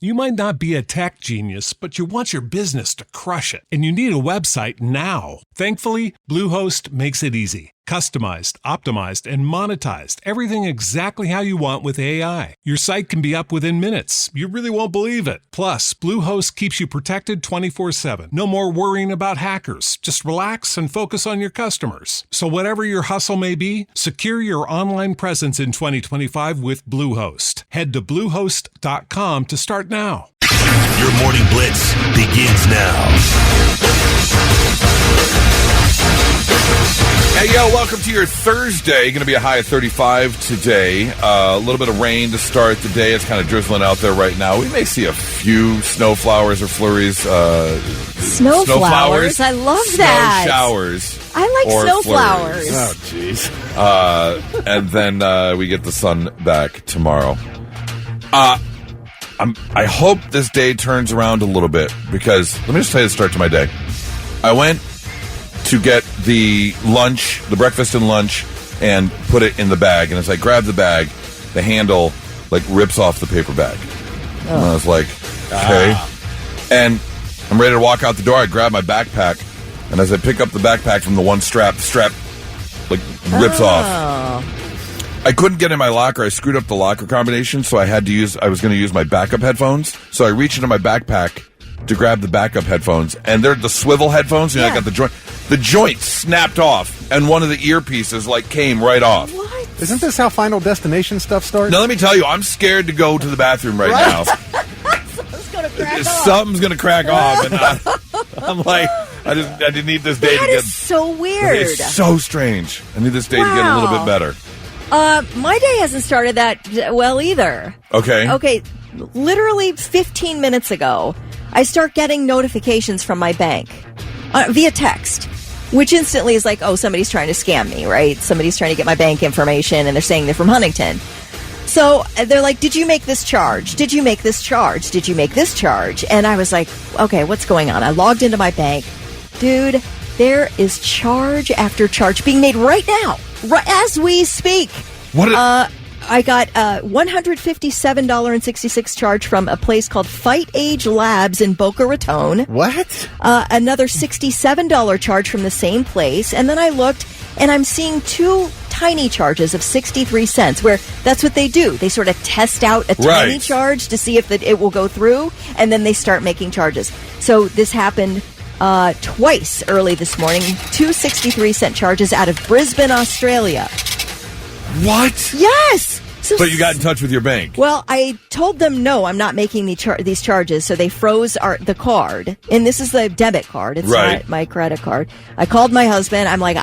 You might not be a tech genius, but you want your business to crush it, and you need a website now. Thankfully, Bluehost makes it easy. Customized, optimized, and monetized. Everything exactly how you want with AI. Your site can be up within minutes. You really won't believe it. Plus, Bluehost keeps you protected 24/7. No more worrying about hackers. Just relax and focus on your customers. So whatever your hustle may be, secure your online presence in 2025 with Bluehost. Head to Bluehost.com to start now. Your morning blitz begins now. Hey, yo, welcome to your Thursday. Going to be a high of 35 today. A little bit of rain to start the day. It's kind of drizzling out there right now. We may see a few snow flowers or flurries. Snow flowers? I love that. Snow showers. I like snow flowers. Oh, jeez. And then we get the sun back tomorrow. I hope this day turns around a little bit because let me just tell you the start to my day. I went to get the lunch, the breakfast and lunch, and put it in the bag. And as I grab the bag, the handle rips off the paper bag. Oh. And I was like, okay. And I'm ready to walk out the door. I grab my backpack, and as I pick up the backpack from the one strap, the strap rips off. I couldn't get in my locker. I screwed up the locker combination, so I was going to use my backup headphones. So I reached into my backpack to grab the backup headphones, and they're the swivel headphones. I got the joint. The joint snapped off, and one of the earpieces came right off. What? Isn't this how Final Destination stuff starts? Now let me tell you, I'm scared to go to the bathroom right now. Something's going to crack off, and I'm like, I didn't need this day to get. That is so weird. It's so strange. I need this day to get a little bit better. My day hasn't started that well either. Okay. Literally 15 minutes ago, I start getting notifications from my bank via text, which instantly is like, oh, somebody's trying to scam me, right? Somebody's trying to get my bank information, and they're saying they're from Huntington. So they're like, did you make this charge? Did you make this charge? Did you make this charge? And I was like, okay, what's going on? I logged into my bank. Dude, there is charge after charge being made right now, as we speak. What? I got a $157.66 charge from a place called Fight Age Labs in Boca Raton. What? Another $67 charge from the same place. And then I looked, and I'm seeing two tiny charges of 63 cents, where that's what they do. They sort of test out a tiny charge to see if it will go through, and then they start making charges. So this happened twice early this morning. Two 63-cent charges out of Brisbane, Australia. What? Yes! But you got in touch with your bank. Well, I told them, no, I'm not making these charges, so they froze the card. And this is the debit card. It's not my credit card. I called my husband. I'm like,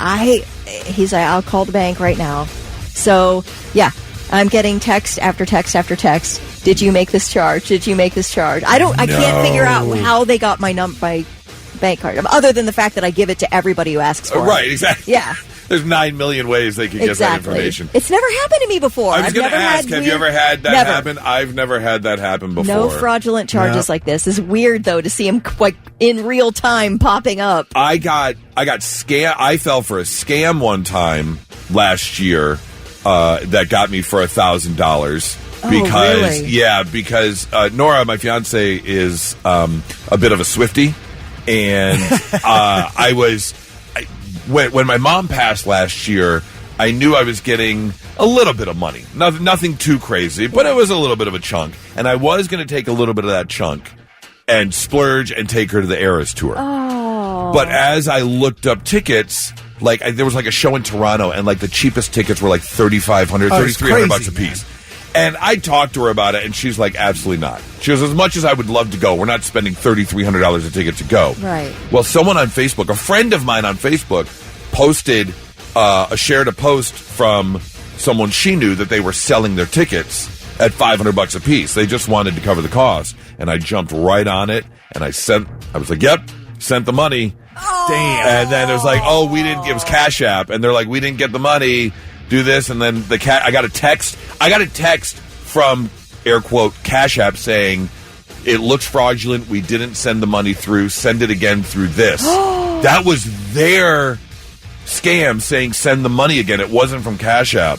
he's like, I'll call the bank right now. So, yeah, I'm getting text after text after text. Did you make this charge? Did you make this charge? I can't figure out how they got my bank card, other than the fact that I give it to everybody who asks for it. Right, exactly. Yeah. There's 9 million ways they could get that information. It's never happened to me before. I was going to ask, have you ever had that happen? I've never had that happen before. No fraudulent charges like this. It's weird, though, to see them in real time popping up. I got scam. I fell for a scam one time last year that got me for $1,000. Because Nora, my fiance, is a bit of a Swiftie, and when my mom passed last year, I knew I was getting a little bit of money. Nothing too crazy, but it was a little bit of a chunk. And I was going to take a little bit of that chunk and splurge and take her to the Eras Tour. Oh. But as I looked up tickets, there was a show in Toronto, and the cheapest tickets were $3,500, $3,300 a piece. Man. And I talked to her about it, and she's like, absolutely not. She goes, as much as I would love to go, we're not spending $3,300 a ticket to go. Right. Well, someone on Facebook, a friend of mine on Facebook, shared a post from someone she knew that they were selling their tickets at $500 a piece. They just wanted to cover the cost. And I jumped right on it, and I was like, yep, sent the money. Oh. Damn. And then it was like, oh, it was Cash App. And they're like, we didn't get the money. Do this, and then I got a text from, air quote, Cash App saying, it looks fraudulent, we didn't send the money through, send it again through this. That was their scam saying send the money again. It wasn't from Cash App.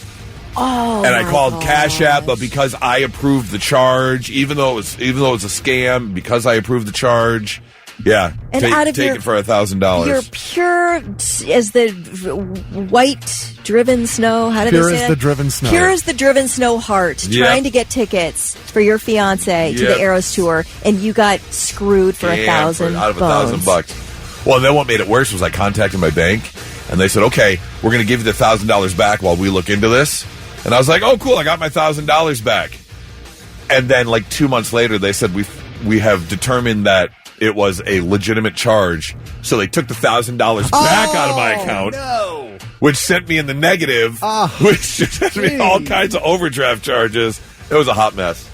and I called Cash App, but because I approved the charge, even though it was a scam, because I approved the charge, yeah, and take it for $1,000. You're pure as the white driven snow. How did Pure they say as that? the driven snow. Pure as the driven snow heart. Yep. Trying to get tickets for your fiance to the Eras tour, and you got screwed for $1,000 out of $1,000. Well, then what made it worse was I contacted my bank, and they said, "Okay, we're going to give you the $1,000 back while we look into this." And I was like, "Oh, cool! I got my $1,000 back." And then, like 2 months later, they said we have determined that it was a legitimate charge, so they took the $1,000 back out of my account, which sent me in the negative, which just sent me all kinds of overdraft charges. It was a hot mess.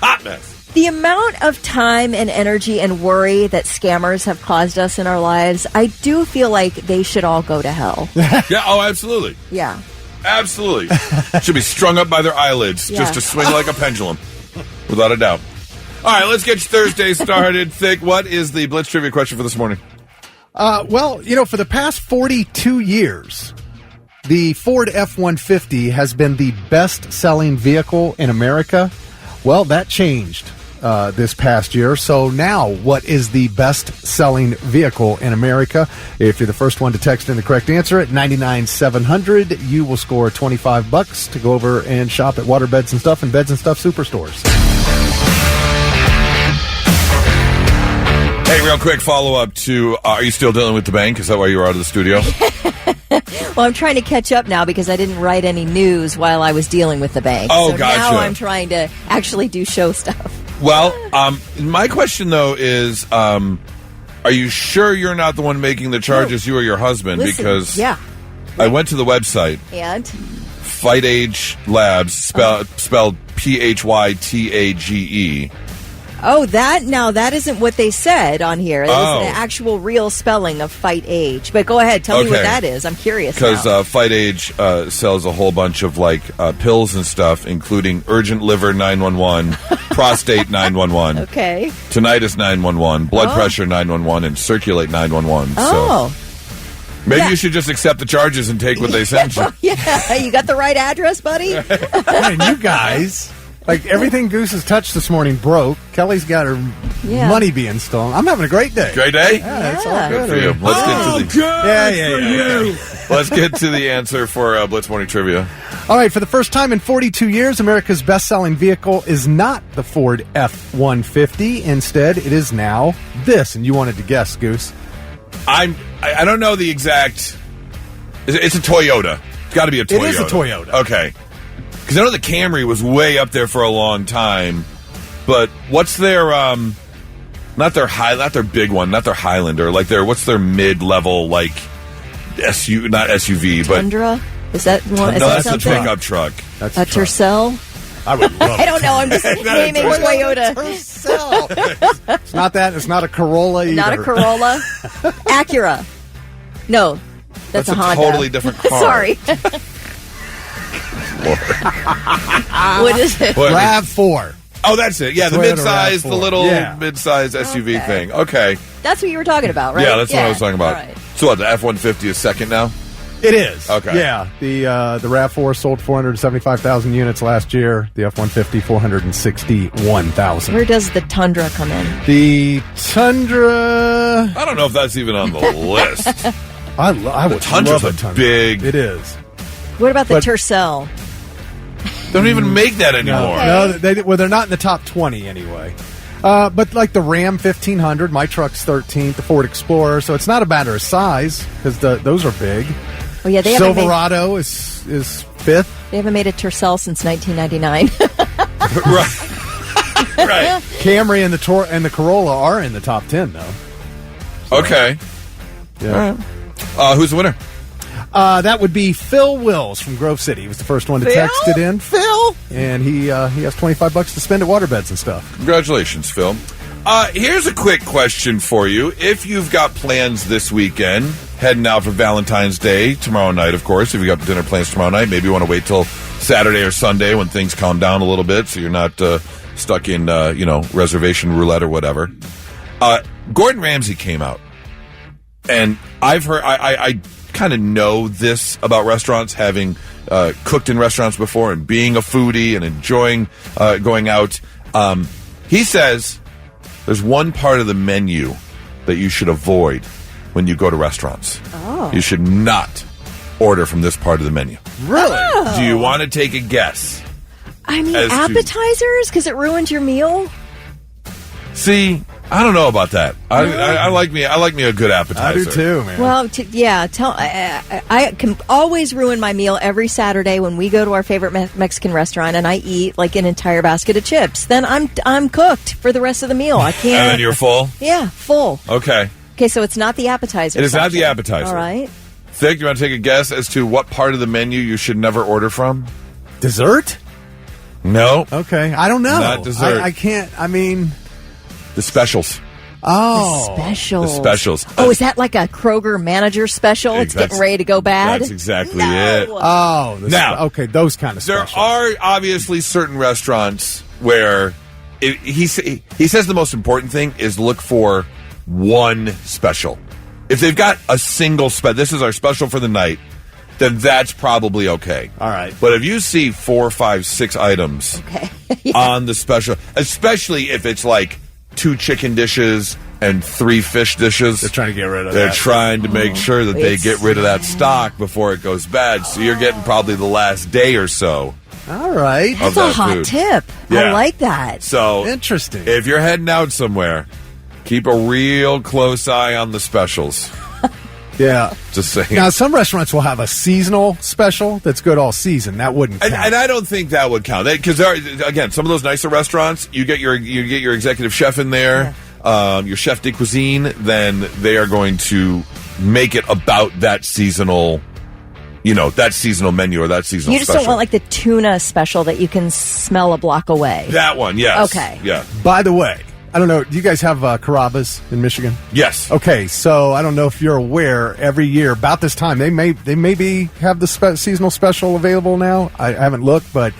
Hot mess. The amount of time and energy and worry that scammers have caused us in our lives, I do feel like they should all go to hell. Yeah, oh, absolutely. Yeah. Absolutely. Should be strung up by their eyelids just to swing like a pendulum, without a doubt. All right, let's get Thursday started. Thick, what is the Blitz trivia question for this morning? Well, for the past 42 years, the Ford F-150 has been the best-selling vehicle in America. Well, that changed this past year. So now, what is the best-selling vehicle in America? If you're the first one to text in the correct answer at 99700, you will score $25 to go over and shop at Waterbeds and Stuff and Beds and Stuff Superstores. Hey, real quick follow-up to, are you still dealing with the bank? Is that why you were out of the studio? Well, I'm trying to catch up now because I didn't write any news while I was dealing with the bank. Oh, so gotcha. now I'm trying to actually do show stuff. Well, my question, though, is, are you sure you're not the one making the charges, you or your husband? Listen, because I went to the website. And? Fight Age Labs, spelled Phytage. Oh, that isn't what they said on here. That is an actual real spelling of Fight Age. But go ahead, tell me what that is. I'm curious because now. Fight Age sells a whole bunch of pills and stuff, including urgent liver 911, prostate 911, tinnitus 911, blood pressure 911, and circulate 911. Oh. So maybe you should just accept the charges and take what they sent you. Yeah, you got the right address, buddy? Man, you guys... everything Goose has touched this morning broke. Kelly's got her money being stolen. I'm having a great day. Great day? Yeah, it's all good for you. Let's Yeah. Let's get to the answer for Blitz Morning Trivia. All right, for the first time in 42 years, America's best-selling vehicle is not the Ford F-150. Instead, it is now this. And you wanted to guess, Goose. I don't know the exact... It's a Toyota. It's got to be a Toyota. It is a Toyota. Okay. Because I know the Camry was way up there for a long time, but what's their not their big one, not their Highlander, what's their mid-level not SUV, Tundra? Is that one? No, that's a pickup truck. That's a Tercel? I would love I don't know. I'm just naming Toyota. Tercel. It's not that. It's not a Corolla either. Not a Corolla. Acura. No, that's a Honda. Totally different car. Sorry. What is it? RAV4. Oh, that's it. Yeah, the Toyota mid-size, RAV4. the little mid-size SUV thing. Okay. That's what you were talking about, right? Yeah, that's what I was talking about. All right. So what, the F-150 is second now? It is. Okay. Yeah. The RAV4 sold 475,000 units last year. The F-150, 461,000. Where does the Tundra come in? The Tundra... I don't know if that's even on the list. I would Tundra's love a a Tundra. big... It is. What about the Tercel? They don't even make that anymore. No, they're not in the top 20 anyway. But like the Ram 1500, my truck's 13th, the Ford Explorer, so it's not a matter of size because those are big. Oh yeah, they Silverado is 5th. They haven't made a Tercel since 1999. Right. Camry and the Corolla are in the top 10 though. So, okay. Yeah. Who's the winner? That would be Phil Wills from Grove City. He was the first one to text it in. Phil! And he has $25 to spend at Waterbeds and Stuff. Congratulations, Phil. Here's a quick question for you. If you've got plans this weekend, heading out for Valentine's Day, tomorrow night, of course, if you've got dinner plans tomorrow night, maybe you want to wait till Saturday or Sunday when things calm down a little bit so you're not stuck in, reservation roulette or whatever. Gordon Ramsay came out. And I've heard... I kind of know this about restaurants, having cooked in restaurants before and being a foodie and enjoying going out. He says there's one part of the menu that you should avoid when you go to restaurants. Oh. You should not order from this part of the menu. Really? Oh. Do you want to take a guess? I mean, As to- appetizers? Because it ruined your meal? See, I don't know about that. I like me a good appetizer. I do too, man. Well, I can always ruin my meal every Saturday when we go to our favorite Mexican restaurant and I eat like an entire basket of chips. Then I'm cooked for the rest of the meal. I can't. And then you're full? Yeah, full. Okay. Okay, so it's not the appetizer. It is not the section. appetizer. All right. Thick, you want to take a guess as to what part of the menu you should never order from? Dessert? No. Okay, I don't know. Not dessert. I can't. I mean, The specials. oh, Specials. The specials. Oh, is that like a Kroger manager special? It's That's- getting ready to go bad? That's exactly No. it. now, okay, those kind of There specials. are obviously certain restaurants where he says the most important thing is look for one special. If they've got a single this is our special for the night, then that's probably okay. All right. But if you see 4, 5, 6 items Okay. on the special, especially if it's like 2 chicken dishes and 3 fish dishes, They're trying to get rid of They're that. trying to make sure that they It's- get rid of that stock before it goes bad. So you're getting probably the last day or so. All right. of That's a that hot food. tip. Yeah. I like that. So Interesting. if you're heading out somewhere, keep a real close eye on the specials. Yeah. Just saying. Now, some restaurants will have a seasonal special that's good all season. That wouldn't count. And I don't think that would count because again, some of those nicer restaurants, you get your executive chef in there, your chef de cuisine. Then they are going to make it about that seasonal, that seasonal menu or that seasonal. You just special. don't want like the tuna special that you can smell a block away. That one, yes. Okay. Yeah. By the way, I don't know. Do you guys have Carrabba's in Michigan? Yes. Okay, so I don't know if you're aware. Every year, about this time, they maybe have the seasonal special available now. I haven't looked, but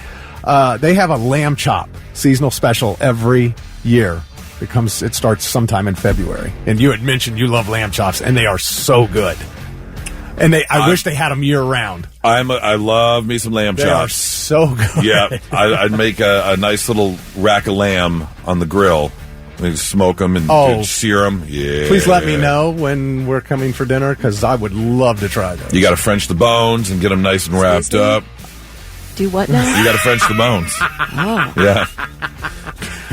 they have a lamb chop seasonal special every year. It starts sometime in February. And you had mentioned you love lamb chops, and they are so good. And I wish they had them year round. I love me some lamb They are chops. so good. Yeah, I'd make a nice little rack of lamb on the grill. We smoke them and sear them. Yeah. Please let me know when we're coming for dinner because I would love to try those. You got to French the bones and get them nice and wrapped Excuse me? up. Do what now? You got to French the bones. Yeah.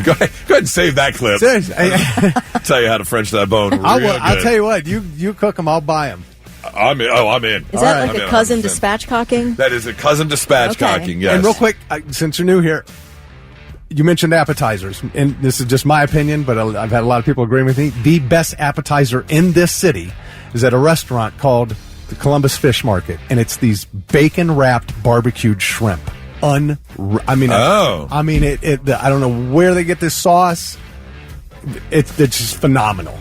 Go ahead and save that clip. Seriously, Tell you how to French that bone. I'll tell you what. You cook them, I'll buy them. I'm in. Oh, I'm in. Is that I'm like in a cousin 100%. dispatchcocking? That is a cousin dispatchcocking. Yes. And real quick, since you're new here, you mentioned appetizers, and this is just my opinion, but I've had a lot of people agreeing with me. The best appetizer in this city is at a restaurant called the Columbus Fish Market, and it's these bacon-wrapped barbecued shrimp. I mean, I don't know where they get this sauce. It's just phenomenal.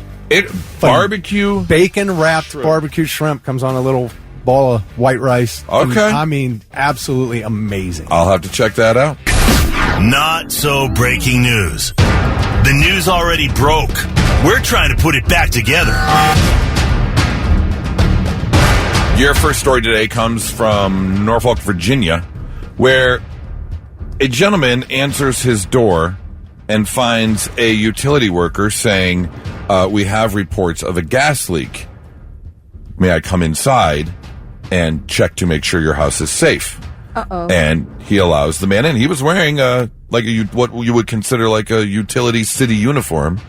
Barbecue Bacon-wrapped barbecued shrimp comes on a little ball of white rice. Okay. I mean, absolutely amazing. I'll have to check that out. Not so breaking news. The news already broke. We're trying to put it back together. Your first story today comes from Norfolk, Virginia, where a gentleman answers his door and finds a utility worker saying, we have reports of a gas leak. May I come inside and check to make sure your house is safe? Uh-oh. And he allows the man in. He was wearing what you would consider like a utility city uniform.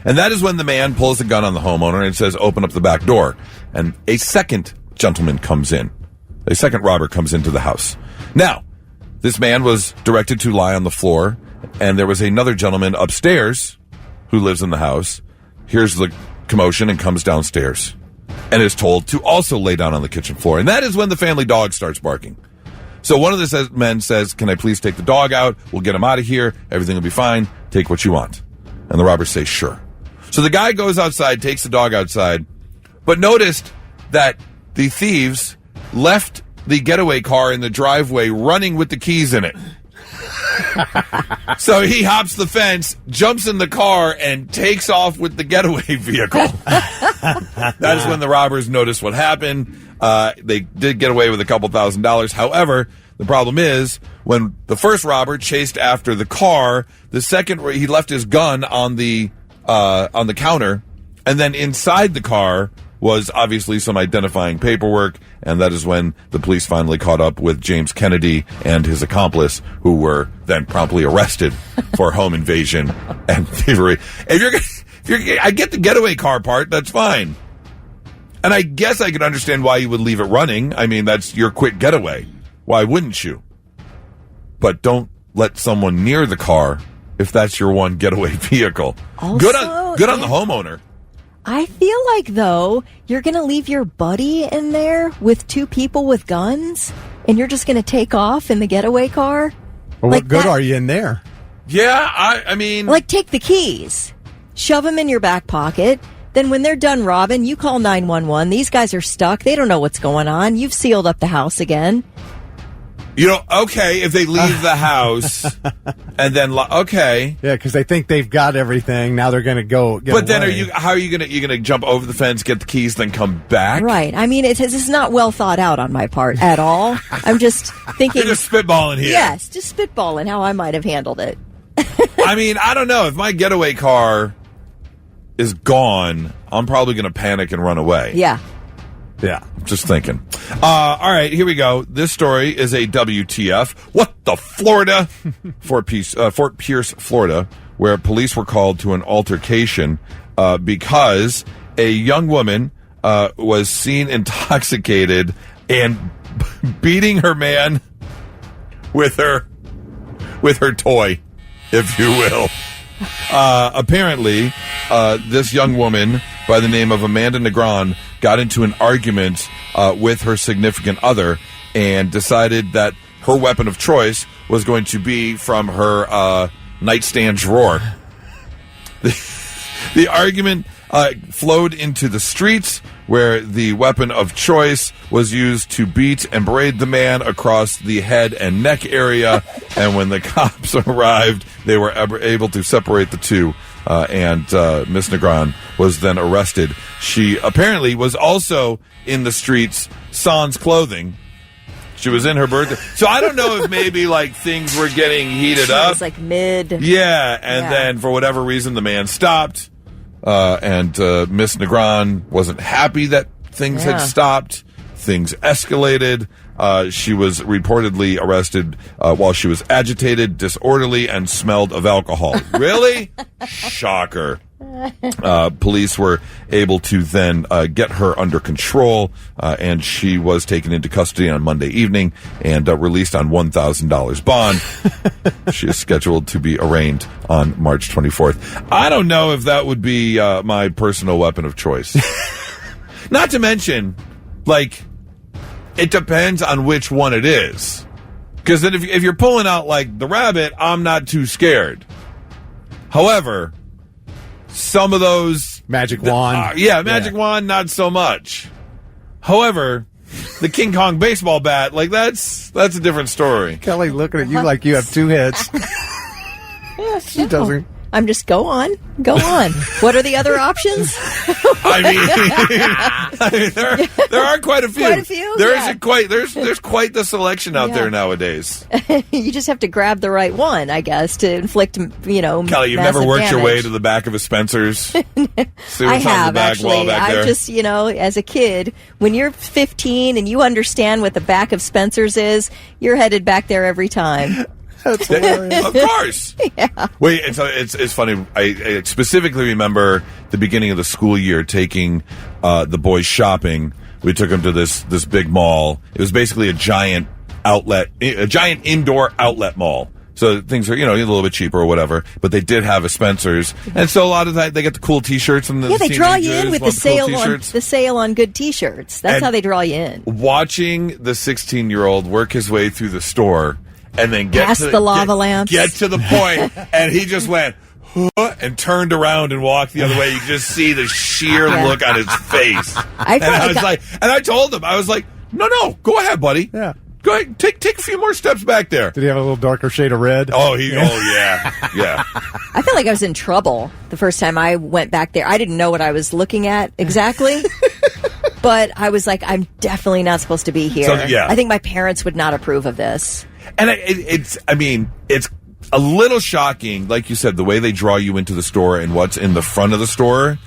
And that is when the man pulls a gun on the homeowner and says, open up the back door. And a second gentleman comes in. A second robber comes into the house. Now, this man was directed to lie on the floor, and there was another gentleman upstairs who lives in the house, hears the commotion and comes downstairs and is told to also lay down on the kitchen floor. And that is when the family dog starts barking. So one of the men says, can I please take the dog out? We'll get him out of here. Everything will be fine. Take what you want. And the robbers say, sure. So the guy goes outside, takes the dog outside, but noticed that the thieves left the getaway car in the driveway running with the keys in it. So he hops the fence, jumps in the car, and takes off with the getaway vehicle. That is when the robbers noticed what happened. They did get away with a couple $1,000s. However, the problem is when the first robber chased after the car, the second he left his gun on the counter, and then inside the car was obviously some identifying paperwork, and that is when the police finally caught up with James Kennedy and his accomplice, who were then promptly arrested for home invasion and thievery. I get the getaway car part, that's fine. And I guess I could understand why you would leave it running. I mean, that's your quick getaway. Why wouldn't you? But don't let someone near the car if that's your one getaway vehicle. Also, good on the homeowner. I feel like, though, you're going to leave your buddy in there with two people with guns, and you're just going to take off in the getaway car? Well, like what good that, are you in there? Yeah, I mean... Like, take the keys, shove them in your back pocket, then when they're done robbing, you call 911. These guys are stuck. They don't know what's going on. You've sealed up the house again. You know, okay, if they leave the house and then, okay. Yeah, because they think they've got everything. Now they're going to go get But then away. how are you going to jump over the fence, get the keys, then come back? Right. I mean, this is not well thought out on my part at all. I'm just thinking. You're just spitballing here. Yes, just spitballing how I might have handled it. I mean, I don't know. If my getaway car is gone, I'm probably going to panic and run away. Yeah. Yeah, just thinking. All right, here we go. This story is a WTF. What the Florida? Fort Pierce, Florida, where police were called to an altercation because a young woman was seen intoxicated and beating her man with her toy, if you will. Apparently, this young woman by the name of Amanda Negron got into an argument with her significant other and decided that her weapon of choice was going to be from her nightstand drawer. The argument flowed into the streets, where the weapon of choice was used to beat and braid the man across the head and neck area. And when the cops arrived, they were able to separate the two. And Miss Negron was then arrested. She apparently was also in the streets sans clothing. She was in her birthday. So I don't know if maybe like things were getting heated up. It was like mid. Yeah, and then for whatever reason the man stopped. And Miss Negron wasn't happy that things had stopped. Things escalated. She was reportedly arrested while she was agitated, disorderly, and smelled of alcohol. Really? Shocker. Police were able to then get her under control, and she was taken into custody on Monday evening and released on $1,000 bond. She is scheduled to be arraigned on March 24th. I don't know if that would be my personal weapon of choice. Not to mention, like, it depends on which one it is. Because then if you're pulling out, like, the rabbit, I'm not too scared. However, some of those... Magic wand. Magic wand, not so much. However, the King Kong baseball bat, like, that's a different story. Kelly looking at you like you have two heads. She doesn't. I'm just go on. What are the other options? I mean, there are quite a few. Quite a few? There's quite the selection out there nowadays. You just have to grab the right one, I guess, to inflict, Kelly, you've never worked your way to the back of a Spencer's? See what's I have, on the back actually. wall back there? I just, as a kid, when you're 15 and you understand what the back of Spencer's is, you're headed back there every time. That's hilarious. Of course. Yeah. Wait, it's funny. I specifically remember the beginning of the school year taking the boys shopping. We took them to this big mall. It was basically a giant indoor outlet mall. So things are, a little bit cheaper or whatever, but they did have a Spencer's. And so a lot of that, they get the cool t-shirts and they draw you in with the sale on good t-shirts. That's how they draw you in. Watching the 16-year-old work his way through the store and then get to the lava lamps. Get to the point, and he just went and turned around and walked the other way. You just see the sheer look on his face. I told him, I was like, no, go ahead, buddy. Yeah. Go ahead, take a few more steps back there. Did he have a little darker shade of red? Oh, yeah. I feel like I was in trouble the first time I went back there. I didn't know what I was looking at exactly. But I was like, I'm definitely not supposed to be here. So, yeah. I think my parents would not approve of this. And it's a little shocking, like you said, the way they draw you into the store and what's in the front of the store,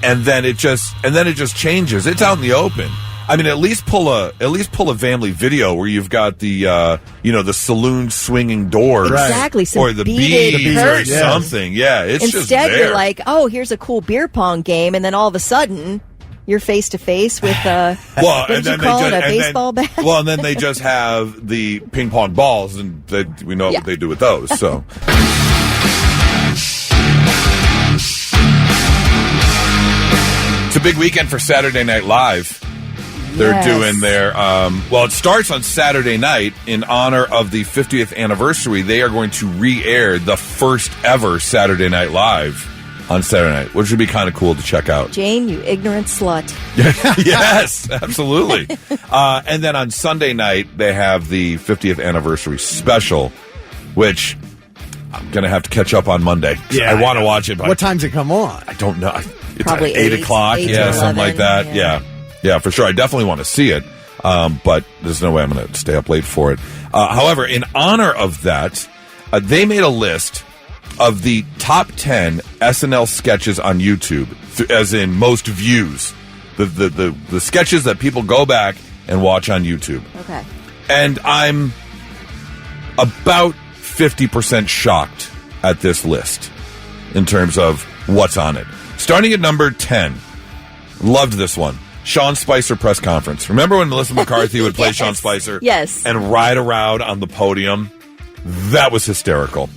and then it just changes. It's out in the open. I mean, at least pull a family video where you've got the the saloon swinging doors, Right. Exactly, some or the beaded beads or curtains. something. Yeah, it's just Instead, there. you're like, oh, here's a cool beer pong game, and then all of a sudden, you're face to face with what did you call it, a baseball bat? Well, and then they just have the ping pong balls, and we know what they do with those. So. It's a big weekend for Saturday Night Live. They're doing their, it starts on Saturday night in honor of the 50th anniversary. They are going to re-air the first ever Saturday Night Live on Saturday night, which would be kind of cool to check out. Jane, you ignorant slut. Yes, absolutely. And then on Sunday night, they have the 50th anniversary special, which I'm going to have to catch up on Monday. Yeah, I want to watch it. But what time's it come on? I don't know. It's Probably 8 o'clock. 8 to Yeah, something 11, like that. Yeah, for sure. I definitely want to see it, but there's no way I'm going to stay up late for it. However, in honor of that, they made a list of the top 10 SNL sketches on YouTube, as in most views. The sketches that people go back and watch on YouTube. Okay. And I'm about 50% shocked at this list in terms of what's on it. Starting at number 10. Loved this one. Sean Spicer press conference. Remember when Melissa McCarthy would play Yes. Sean Spicer? Yes. And ride around on the podium? That was hysterical.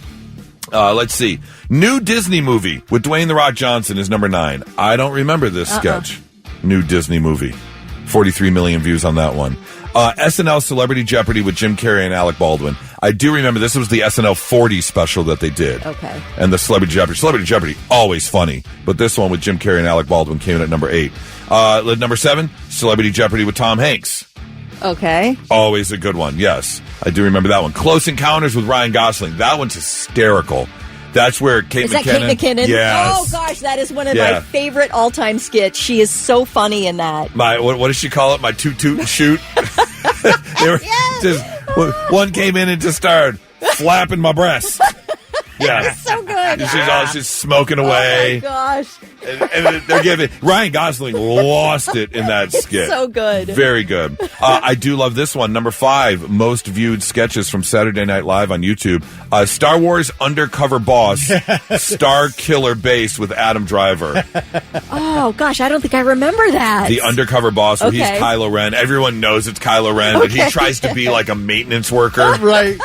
Let's see. New Disney movie with Dwayne The Rock Johnson is number 9. I don't remember this sketch. New Disney movie. 43 million views on that one. SNL Celebrity Jeopardy with Jim Carrey and Alec Baldwin. I do remember this was the SNL 40 special that they did. Okay. And the Celebrity Jeopardy. Celebrity Jeopardy, always funny. But this one with Jim Carrey and Alec Baldwin came in at number 8. Number 7, Celebrity Jeopardy with Tom Hanks. Okay. Always a good one, yes. I do remember that one. Close Encounters with Ryan Gosling. That one's hysterical. That's where Kate Is McKinnon... that Kate McKinnon? Yes. Oh, gosh, that is one of my favorite all-time skits. She is so funny in that. What does she call it? My toot and shoot? They were one came in and just started flapping my breasts. Yeah. So good. She's smoking away. Oh, my gosh. And they're giving... Ryan Gosling lost it in that skit. So good. Very good. I do love this one. Number 5, most viewed sketches from Saturday Night Live on YouTube. Star Wars Undercover Boss, Star Killer Base with Adam Driver. Oh, gosh, I don't think I remember that. The Undercover Boss, where he's Okay. Kylo Ren. Everyone knows it's Kylo Ren, but he tries to be like a maintenance worker. Right.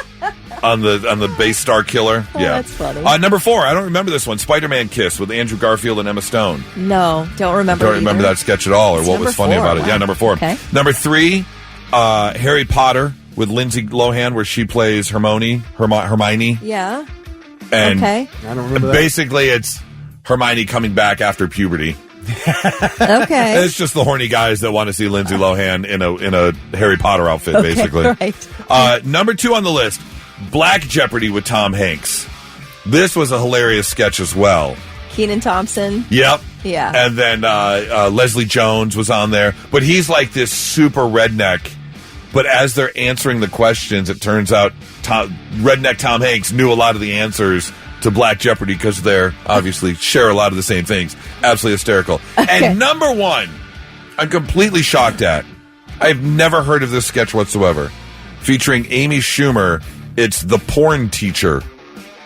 On the base Star Killer. Oh, Yeah. that's funny. Number 4, I don't remember this one. Spider-Man Kiss with Andrew Garfield and Emma Stone. No, don't remember Don't remember either. that sketch at all, or It's what was funny number 4. about it. Wow. Yeah, number 4. Okay. Number 3, Harry Potter with Lindsay Lohan, where she plays Hermione. Yeah. And Okay. I don't remember that. basically it's Hermione coming back after puberty. Okay. It's just the horny guys that want to see Lindsay Lohan in a Harry Potter outfit, Okay, basically. right. Number 2 on the list, Black Jeopardy with Tom Hanks. This was a hilarious sketch as well. Kenan Thompson. Yep. Yeah. And then Leslie Jones was on there. But he's like this super redneck. But as they're answering the questions, it turns out redneck Tom Hanks knew a lot of the answers to Black Jeopardy because they're obviously share a lot of the same things. Absolutely hysterical. Okay. And number 1, I'm completely shocked at. I've never heard of this sketch whatsoever. Featuring Amy Schumer. It's the porn teacher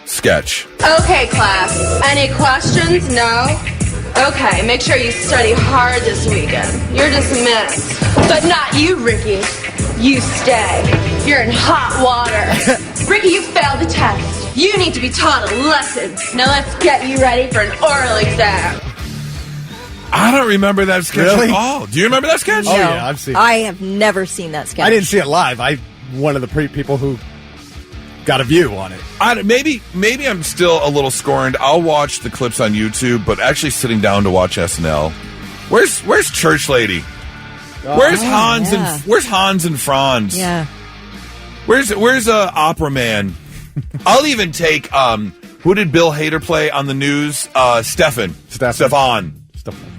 sketch. Okay, class. Any questions? No? Okay, make sure you study hard this weekend. You're dismissed. But not you, Ricky. You stay. You're in hot water. Ricky, you failed the test. You need to be taught a lesson. Now let's get you ready for an oral exam. I don't remember that sketch Really? at all. Do you remember that sketch? Oh, yeah, I've seen it. I have never seen that sketch. I didn't see it live. I'm one of the people who got a view on it. Maybe I'm still a little scorned. I'll watch the clips on YouTube, but actually sitting down to watch SNL. Where's Church Lady? Where's Hans yeah. and Where's Hans and Franz? Yeah. Where's Opera Man? I'll even take who did Bill Hader play on the news? Stefan,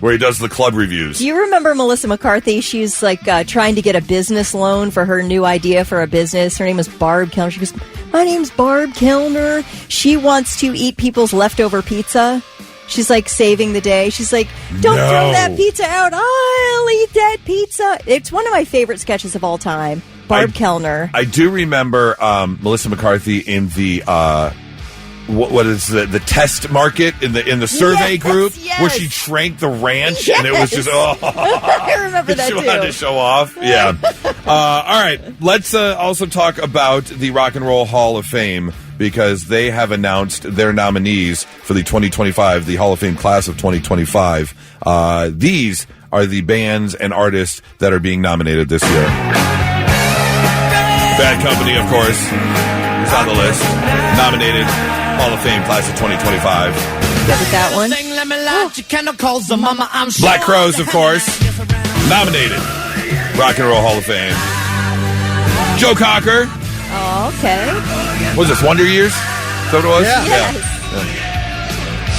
where he does the club reviews. Do you remember Melissa McCarthy? She's like trying to get a business loan for her new idea for a business. Her name is Barb Kellner. She goes, "My name's Barb Kellner." She wants to eat people's leftover pizza. She's like saving the day. She's like, "Don't throw that pizza out. I'll eat that pizza." It's one of my favorite sketches of all time. Barb Kellner. I do remember Melissa McCarthy in the what is the test market in the survey group where she drank the ranch and it was just I remember that she too. wanted to show off. Yeah. All right. Let's also talk about the Rock and Roll Hall of Fame because they have announced their nominees for the 2025, the Hall of Fame class of 2025. These are the bands and artists that are being nominated this year. Bad Company, of course, is on the list. Nominated Hall of Fame class of 2025. Good with that one. Black Crowes, of course, nominated Rock and Roll Hall of Fame. Joe Cocker. Oh, okay. What was this, Wonder Years? Is that what it was? Yeah. Yes.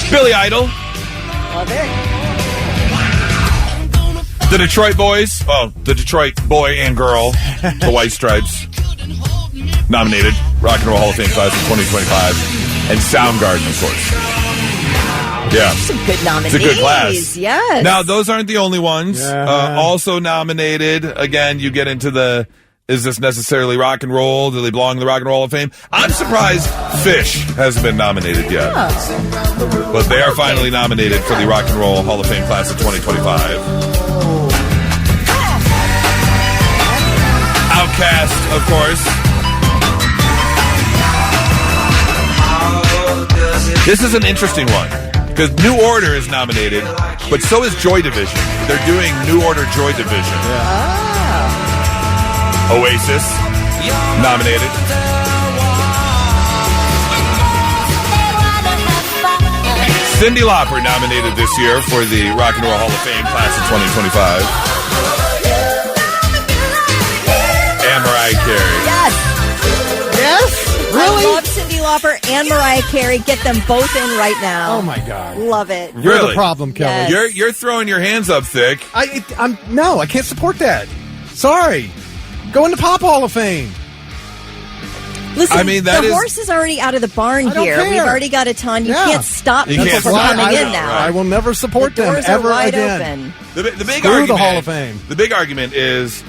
Yeah. Billy Idol. Love it. The Detroit Boys. Oh, the Detroit boy and girl. The White Stripes. Nominated Rock and Roll Hall of Fame class of 2025. And Soundgarden, of course. Yeah. Some good nominees. It's a good class. Yes. Now, those aren't the only ones. Yeah. Also nominated, again, you get into the, is this necessarily rock and roll? Do they belong in the Rock and Roll Hall of Fame? I'm surprised Fish hasn't been nominated yet. Oh. But they are finally nominated for the Rock and Roll Hall of Fame class of 2025. Outkast, of course. This is an interesting one because New Order is nominated, but so is Joy Division. They're doing New Order Joy Division. Oh. Oasis, nominated. Cyndi Lauper, nominated this year for the Rock and Roll Hall of Fame class of 2025. And Mariah Carey. Yes. Yes? Really? I love Cyndi Lauper and Mariah Carey. Get them both in right now. Oh, my God. Love it. You're Really? the problem, Kelly. Yes. You're throwing your hands up thick. I can't support that. Sorry. Go into Pop Hall of Fame. Listen, I mean, the horse is already out of the barn I don't here. care. We've already got a ton. You Yeah. can't stop You people can't from stop coming them. in now. I will never support The them doors ever are wide again. open. The big Screw argument, the Hall of Fame. The big argument is,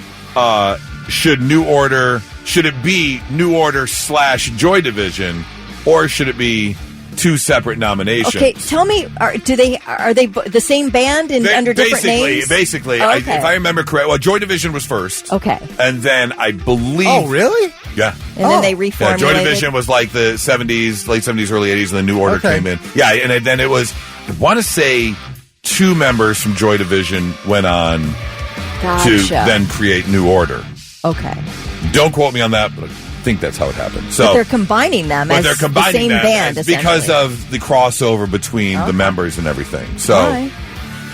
should it be New Order / Joy Division, or should it be two separate nominations? Okay, tell me, are they the same band under different names? Basically, Oh, okay. if I remember correct, well, Joy Division was first. Okay. And then I believe... Oh, really? Yeah. And then they reformulated. Yeah, Joy Division was like the 70s, late 70s, early 80s, and the New Order Okay. came in. Yeah, and then it was, I want to say, 2 members from Joy Division went on to Gotcha. then create New Order. Okay. Don't quote me on that, but I think that's how it happened. So, But they're combining them as the same band, because essentially. of the crossover between the members and everything. So, All right.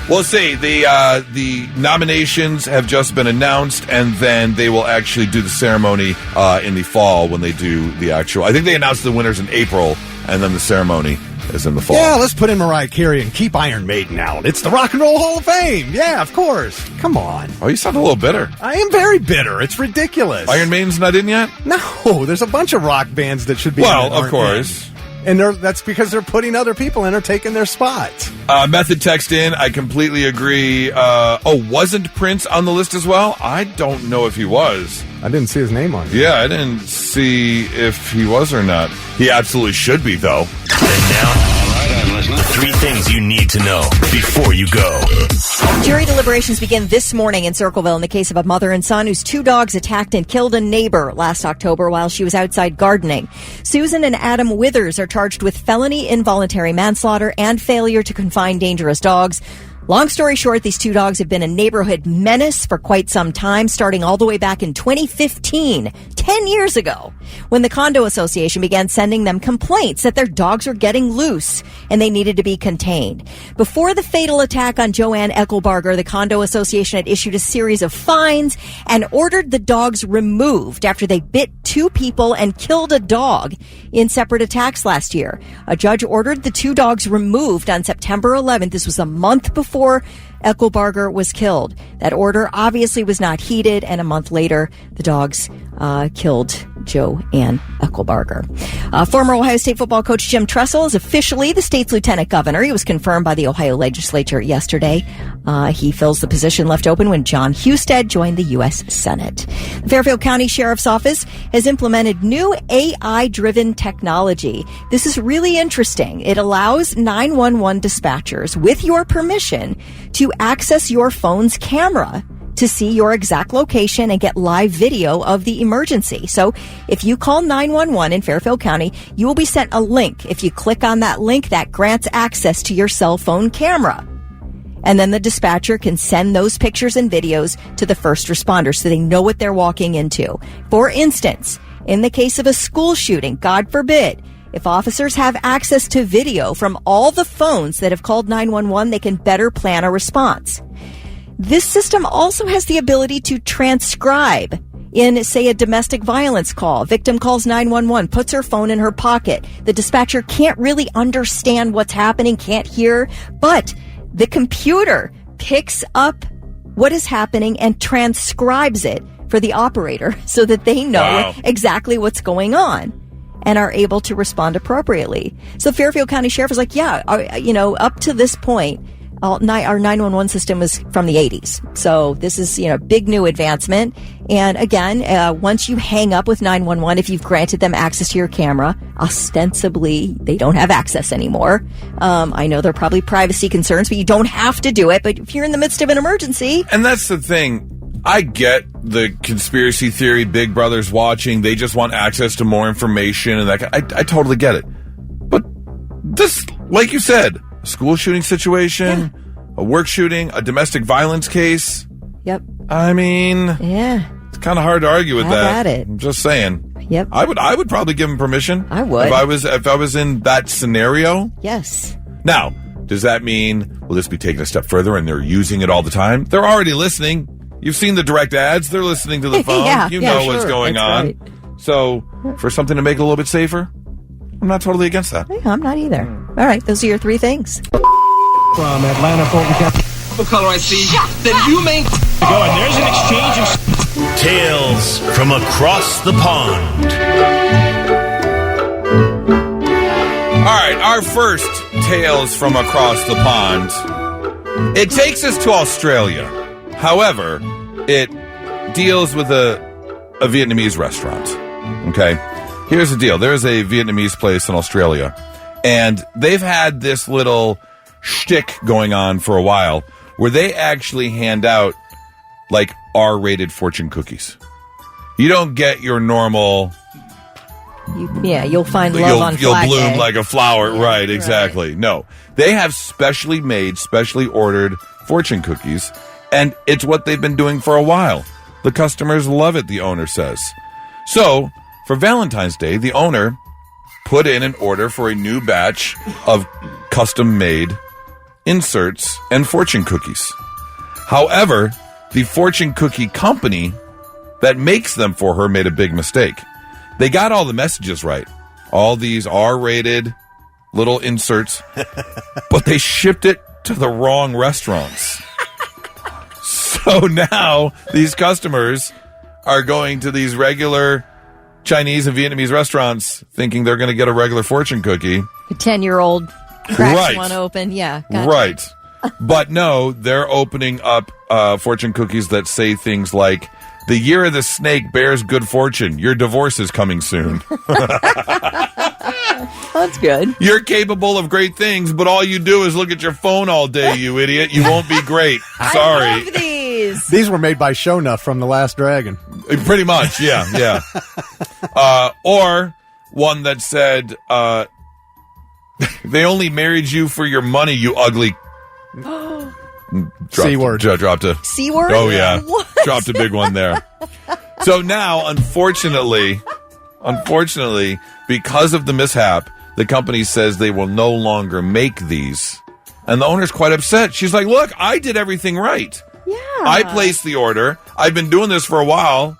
we'll see. The nominations have just been announced, and then they will actually do the ceremony in the fall when they do the actual. I think they announced the winners in April, and then the ceremony is in the fall. Yeah, let's put in Mariah Carey and keep Iron Maiden out. It's the Rock and Roll Hall of Fame. Yeah, of course. Come on. Oh, you sound a little bitter. I am very bitter. It's ridiculous. Iron Maiden's not in yet? No, there's a bunch of rock bands that should be in Well, that of aren't course. in. And that's because they're putting other people in or taking their spots. Method text in. I completely agree. Wasn't Prince on the list as well? I don't know if he was. I didn't see his name on it. Yeah, I didn't see if he was or not. He absolutely should be, though. And now, the 3 things you need to know before you go. Jury deliberations begin this morning in Circleville in the case of a mother and son whose 2 dogs attacked and killed a neighbor last October while she was outside gardening. Susan and Adam Withers are charged with felony involuntary manslaughter and failure to confine dangerous dogs. Long story short, these two dogs have been a neighborhood menace for quite some time, starting all the way back in 2015, 10 years ago, when the condo association began sending them complaints that their dogs were getting loose and they needed to be contained. Before the fatal attack on Joanne Eckelbarger, the condo association had issued a series of fines and ordered the dogs removed after they bit two people and killed a dog in separate attacks last year. A judge ordered the two dogs removed on September 11th. This was a month before Eckelbarger was killed. That order obviously was not heeded, and a month later, the dogs killed Joanne Eckelbarger. Former Ohio State football coach Jim Tressel is officially the state's lieutenant governor. He was confirmed by the Ohio legislature yesterday. He fills the position left open when John Husted joined the U.S. Senate. The Fairfield County Sheriff's Office has implemented new AI-driven technology. This is really interesting. It allows 911 dispatchers, with your permission, to access your phone's camera to see your exact location and get live video of the emergency. So if you call 911 in Fairfield County, you will be sent a link. If you click on that link, that grants access to your cell phone camera. And then the dispatcher can send those pictures and videos to the first responders so they know what they're walking into. For instance, in the case of a school shooting, God forbid, if officers have access to video from all the phones that have called 911, they can better plan a response. This system also has the ability to transcribe in, say, a domestic violence call. Victim calls 911, puts her phone in her pocket. The dispatcher can't really understand what's happening, can't hear, but the computer picks up what is happening and transcribes it for the operator so that they know exactly what's going on and are able to respond appropriately. So Fairfield County Sheriff is like, up to this point, our 911 system was from the 80s. So this is, big new advancement. And again, once you hang up with 911, if you've granted them access to your camera, ostensibly they don't have access anymore. I know there are probably privacy concerns, but you don't have to do it. But if you're in the midst of an emergency. And that's the thing. I get the conspiracy theory, Big Brother's watching, they just want access to more information, and that I totally get it. But this, like you said, a school shooting situation, a work shooting, a domestic violence case. Yep. I mean, it's kind of hard to argue with that. At it. I'm just saying. Yep. I would probably give him permission. I would. If I was in that scenario. Yes. Now, does that mean, will this be taken a step further and they're using it all the time? They're already listening. You've seen the direct ads. They're listening to the phone. What's going on. Right. So, for something to make it a little bit safer, I'm not totally against that. Yeah, I'm not either. All right, those are your three things. From Atlanta, Fulton County. What color I see, then you may go, and there's an exchange of tales from across the pond. All right, our first tales from across the pond. It takes us to Australia. However, it deals with a Vietnamese restaurant. Okay? Here's the deal. There's a Vietnamese place in Australia, and they've had this little shtick going on for a while where they actually hand out, like, R-rated fortune cookies. You don't get your normal... you'll find love on You'll Flag bloom Day. like a flower. Yeah, right, exactly. Right. No. They have specially made, specially ordered fortune cookies, and it's what they've been doing for a while. The customers love it, the owner says. So, for Valentine's Day, the owner put in an order for a new batch of custom-made inserts and fortune cookies. However, the fortune cookie company that makes them for her made a big mistake. They got all the messages right. All these R-rated little inserts, but they shipped it to the wrong restaurants. So now these customers are going to these regular Chinese and Vietnamese restaurants thinking they're going to get a regular fortune cookie. A 10-year-old cracks one open. Yeah. Gotcha. Right. But no, they're opening up fortune cookies that say things like, the year of the snake bears good fortune. Your divorce is coming soon. That's good. You're capable of great things, but all you do is look at your phone all day, you idiot. You won't be great. Sorry. I love these. These were made by Shona from The Last Dragon. Pretty much, yeah. Or one that said, they only married you for your money, you ugly... C-word. Dropped a C-word? Oh, yeah. What? Dropped a big one there. So now, unfortunately, because of the mishap, the company says they will no longer make these. And the owner's quite upset. She's like, look, I did everything right. Yeah. I placed the order. I've been doing this for a while.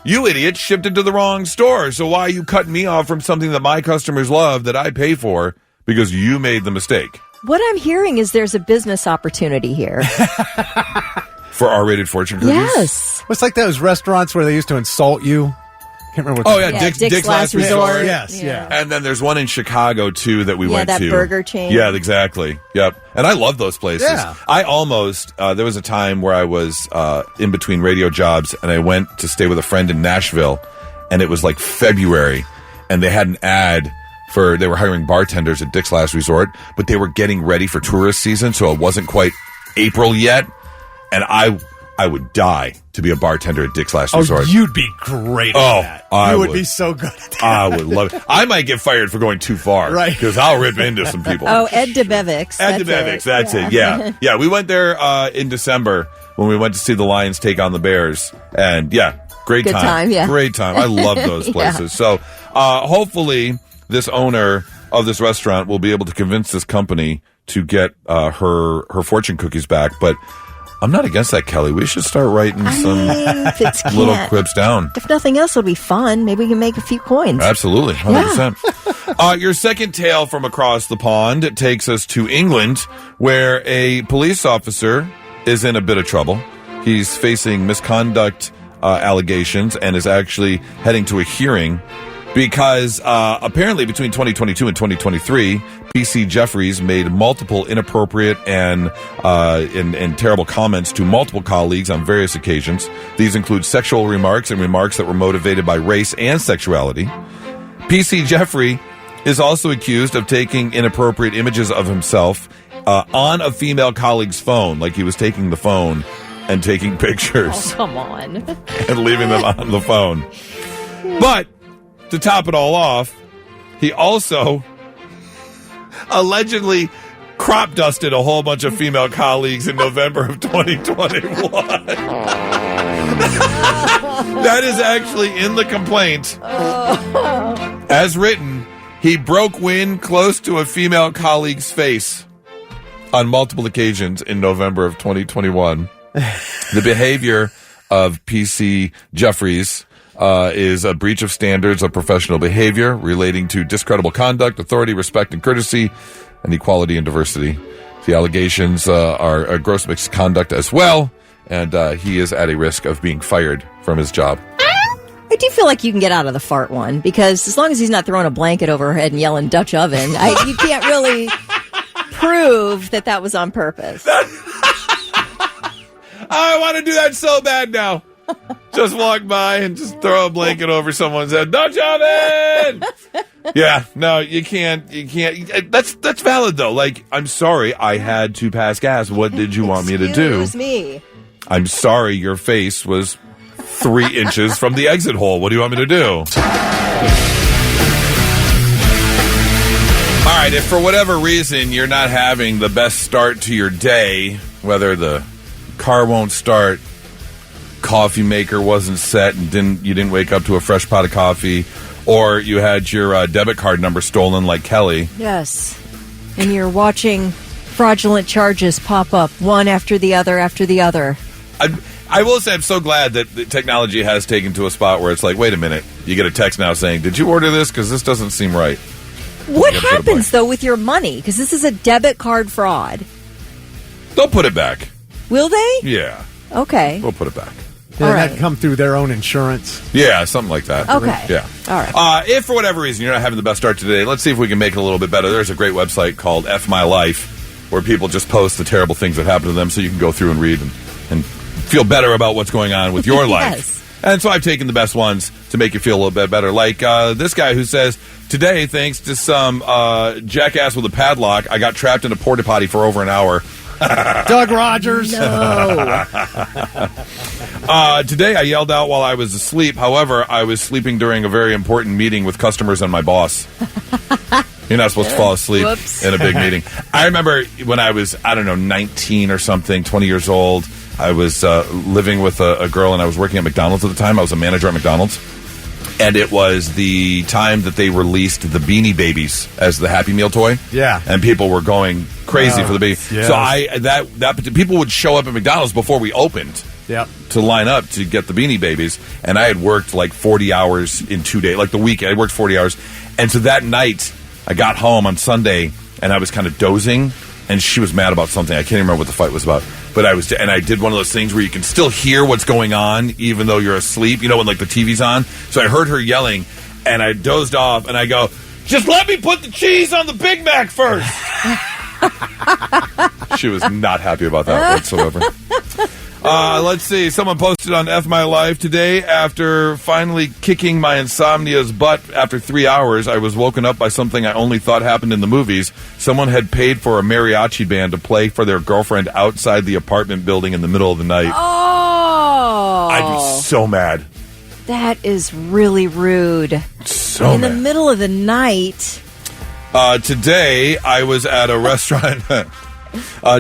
You idiot shipped it to the wrong store. So why are you cutting me off from something that my customers love that I pay for because you made the mistake? What I'm hearing is there's a business opportunity here. For R-rated fortune cookies? Yes. It's like those restaurants where they used to insult you. Can't remember what Dick's Last Resort. Yes, yeah. And then there's one in Chicago, too, that we went that to. burger chain. Yeah, exactly. Yep. And I love those places. Yeah. I almost, there was a time where I was in between radio jobs, and I went to stay with a friend in Nashville, and it was like February, and they had an ad they were hiring bartenders at Dick's Last Resort, but they were getting ready for tourist season, so it wasn't quite April yet, and I would die to be a bartender at Dick's Last Resort. You'd be great at that. You would be so good at that. I would love it. I might get fired for going too far. Right. Because I'll rip into some people. Oh, Ed DeBevics. That's it. Yeah. Yeah, we went there in December when we went to see the Lions take on the Bears. And, yeah, great time. Yeah. Great time. I love those places. So, hopefully, this owner of this restaurant will be able to convince this company to get her fortune cookies back. But I'm not against that, Kelly. We should start writing some little quips down. If nothing else, it'll be fun. Maybe we can make a few coins. Absolutely, 100%. Your second tale from across the pond takes us to England, where a police officer is in a bit of trouble. He's facing misconduct allegations and is actually heading to a hearing because apparently between 2022 and 2023, PC Jeffries made multiple inappropriate and terrible comments to multiple colleagues on various occasions. These include sexual remarks and remarks that were motivated by race and sexuality. PC Jeffrey is also accused of taking inappropriate images of himself on a female colleague's phone, like he was taking the phone and taking pictures. Oh, come on. And leaving them on the phone. But to top it all off, he also allegedly crop dusted a whole bunch of female colleagues in November of 2021. That is actually in the complaint. As written, he broke wind close to a female colleague's face on multiple occasions in November of 2021. The behavior of PC Jeffries is a breach of standards of professional behavior relating to discreditable conduct, authority, respect, and courtesy, and equality and diversity. The allegations are a gross misconduct as well, and he is at a risk of being fired from his job. I do feel like you can get out of the fart one, because as long as he's not throwing a blanket over her head and yelling Dutch oven, you can't really prove that was on purpose. I want to do that so bad now. Just walk by and just throw a blanket over someone's head. Dutch oven! Yeah, no, you can't. That's valid, though. Like, I'm sorry, I had to pass gas. What did you want me to do? Excuse me. I'm sorry, your face was 3 inches from the exit hole. What do you want me to do? All right, if for whatever reason you're not having the best start to your day, whether the car won't start, coffee maker wasn't set and you didn't wake up to a fresh pot of coffee, or you had your debit card number stolen like Kelly. Yes. And you're watching fraudulent charges pop up one after the other after the other. I will say I'm so glad that the technology has taken to a spot where it's like, wait a minute, you get a text now saying, did you order this? Because this doesn't seem right. What happens, though, with your money? Because this is a debit card fraud. They'll put it back. Will they? Yeah. Okay. We'll put it back. All right. That come through their own insurance. Yeah, something like that. Okay. Yeah. All right. If for whatever reason you're not having the best start today, let's see if we can make it a little bit better. There's a great website called F My Life where people just post the terrible things that happen to them so you can go through and read and feel better about what's going on with your life. Yes. And so I've taken the best ones to make you feel a little bit better. Like this guy who says, today, thanks to some jackass with a padlock, I got trapped in a porta potty for over an hour. Doug Rogers. No. Today I yelled out while I was asleep. However, I was sleeping during a very important meeting with customers and my boss. You're not supposed to fall asleep Whoops. in a big meeting. I remember when I was, 19 or something, 20 years old, I was living with a girl, and I was working at McDonald's at the time. I was a manager at McDonald's. And it was the time that they released the Beanie Babies as the Happy Meal toy. Yeah. And people were going crazy for the baby. yes. So people would show up at McDonald's before we opened. Yep. To line up to get the Beanie Babies, and I had worked like 40 hours in 2 days, like the weekend. I worked 40 hours, and so that night I got home on Sunday, and I was kind of dozing, and she was mad about something. I can't remember what the fight was about, but I did one of those things where you can still hear what's going on even though you're asleep. You know, when like the TV's on. So I heard her yelling, and I dozed off, and I go, "Just let me put the cheese on the Big Mac first." She was not happy about that whatsoever. Let's see. Someone posted on F My Life today, after finally kicking my insomnia's butt after 3 hours, I was woken up by something I only thought happened in the movies. Someone had paid for a mariachi band to play for their girlfriend outside the apartment building in the middle of the night. Oh. I'd be so mad. That is really rude. So in mad. the middle of the night. Today, I was at a restaurant.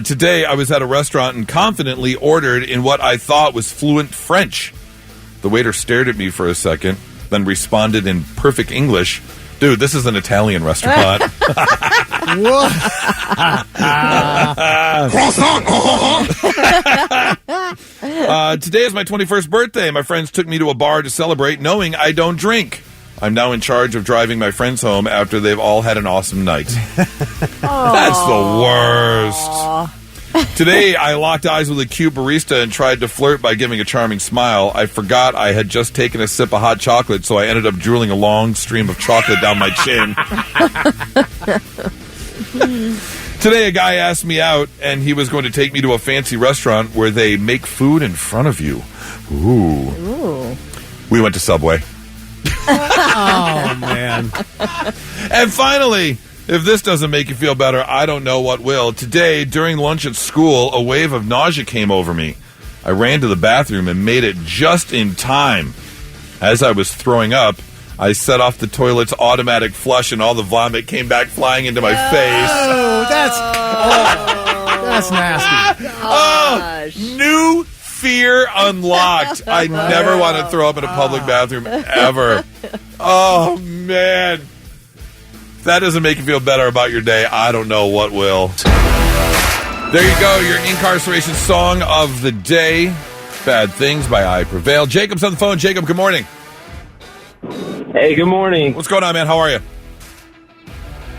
Today, I was at a restaurant and confidently ordered in what I thought was fluent French. The waiter stared at me for a second, then responded in perfect English. Dude, this is an Italian restaurant. Today is my 21st birthday. My friends took me to a bar to celebrate, knowing I don't drink. I'm now in charge of driving my friends home after they've all had an awesome night. That's the worst. Today, I locked eyes with a cute barista and tried to flirt by giving a charming smile. I forgot I had just taken a sip of hot chocolate, so I ended up drooling a long stream of chocolate down my chin. Today, a guy asked me out, and he was going to take me to a fancy restaurant where they make food in front of you. Ooh. We went to Subway. Oh, man. And finally, if this doesn't make you feel better, I don't know what will. Today, during lunch at school, a wave of nausea came over me. I ran to the bathroom and made it just in time. As I was throwing up, I set off the toilet's automatic flush, and all the vomit came back flying into my face. Oh, that's nasty. Oh, new fear unlocked. I never want to throw up in a public bathroom ever. Oh, man. If that doesn't make you feel better about your day, I don't know what will. There you go, your incarceration song of the day. Bad Things by I Prevail. Jacob's on the phone. Jacob, good morning. Hey, good morning. What's going on, man? How are you?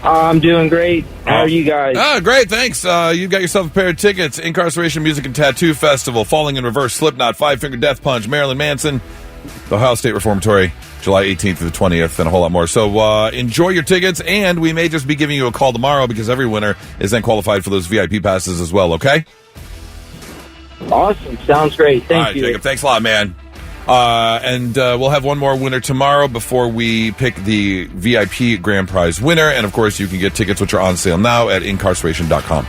I'm doing great. How are you guys? Oh, great, thanks. You got yourself a pair of tickets. Incarceration Music and Tattoo Festival, Falling in Reverse, Slipknot, Five Finger Death Punch, Marilyn Manson, the Ohio State Reformatory, July 18th through the 20th, and a whole lot more. So enjoy your tickets, and we may just be giving you a call tomorrow because every winner is then qualified for those VIP passes as well, okay? Awesome. Sounds great. Thank All right, you. Jacob, thanks a lot, man. And we'll have one more winner tomorrow before we pick the VIP grand prize winner. And, of course, you can get tickets, which are on sale now at incarceration.com.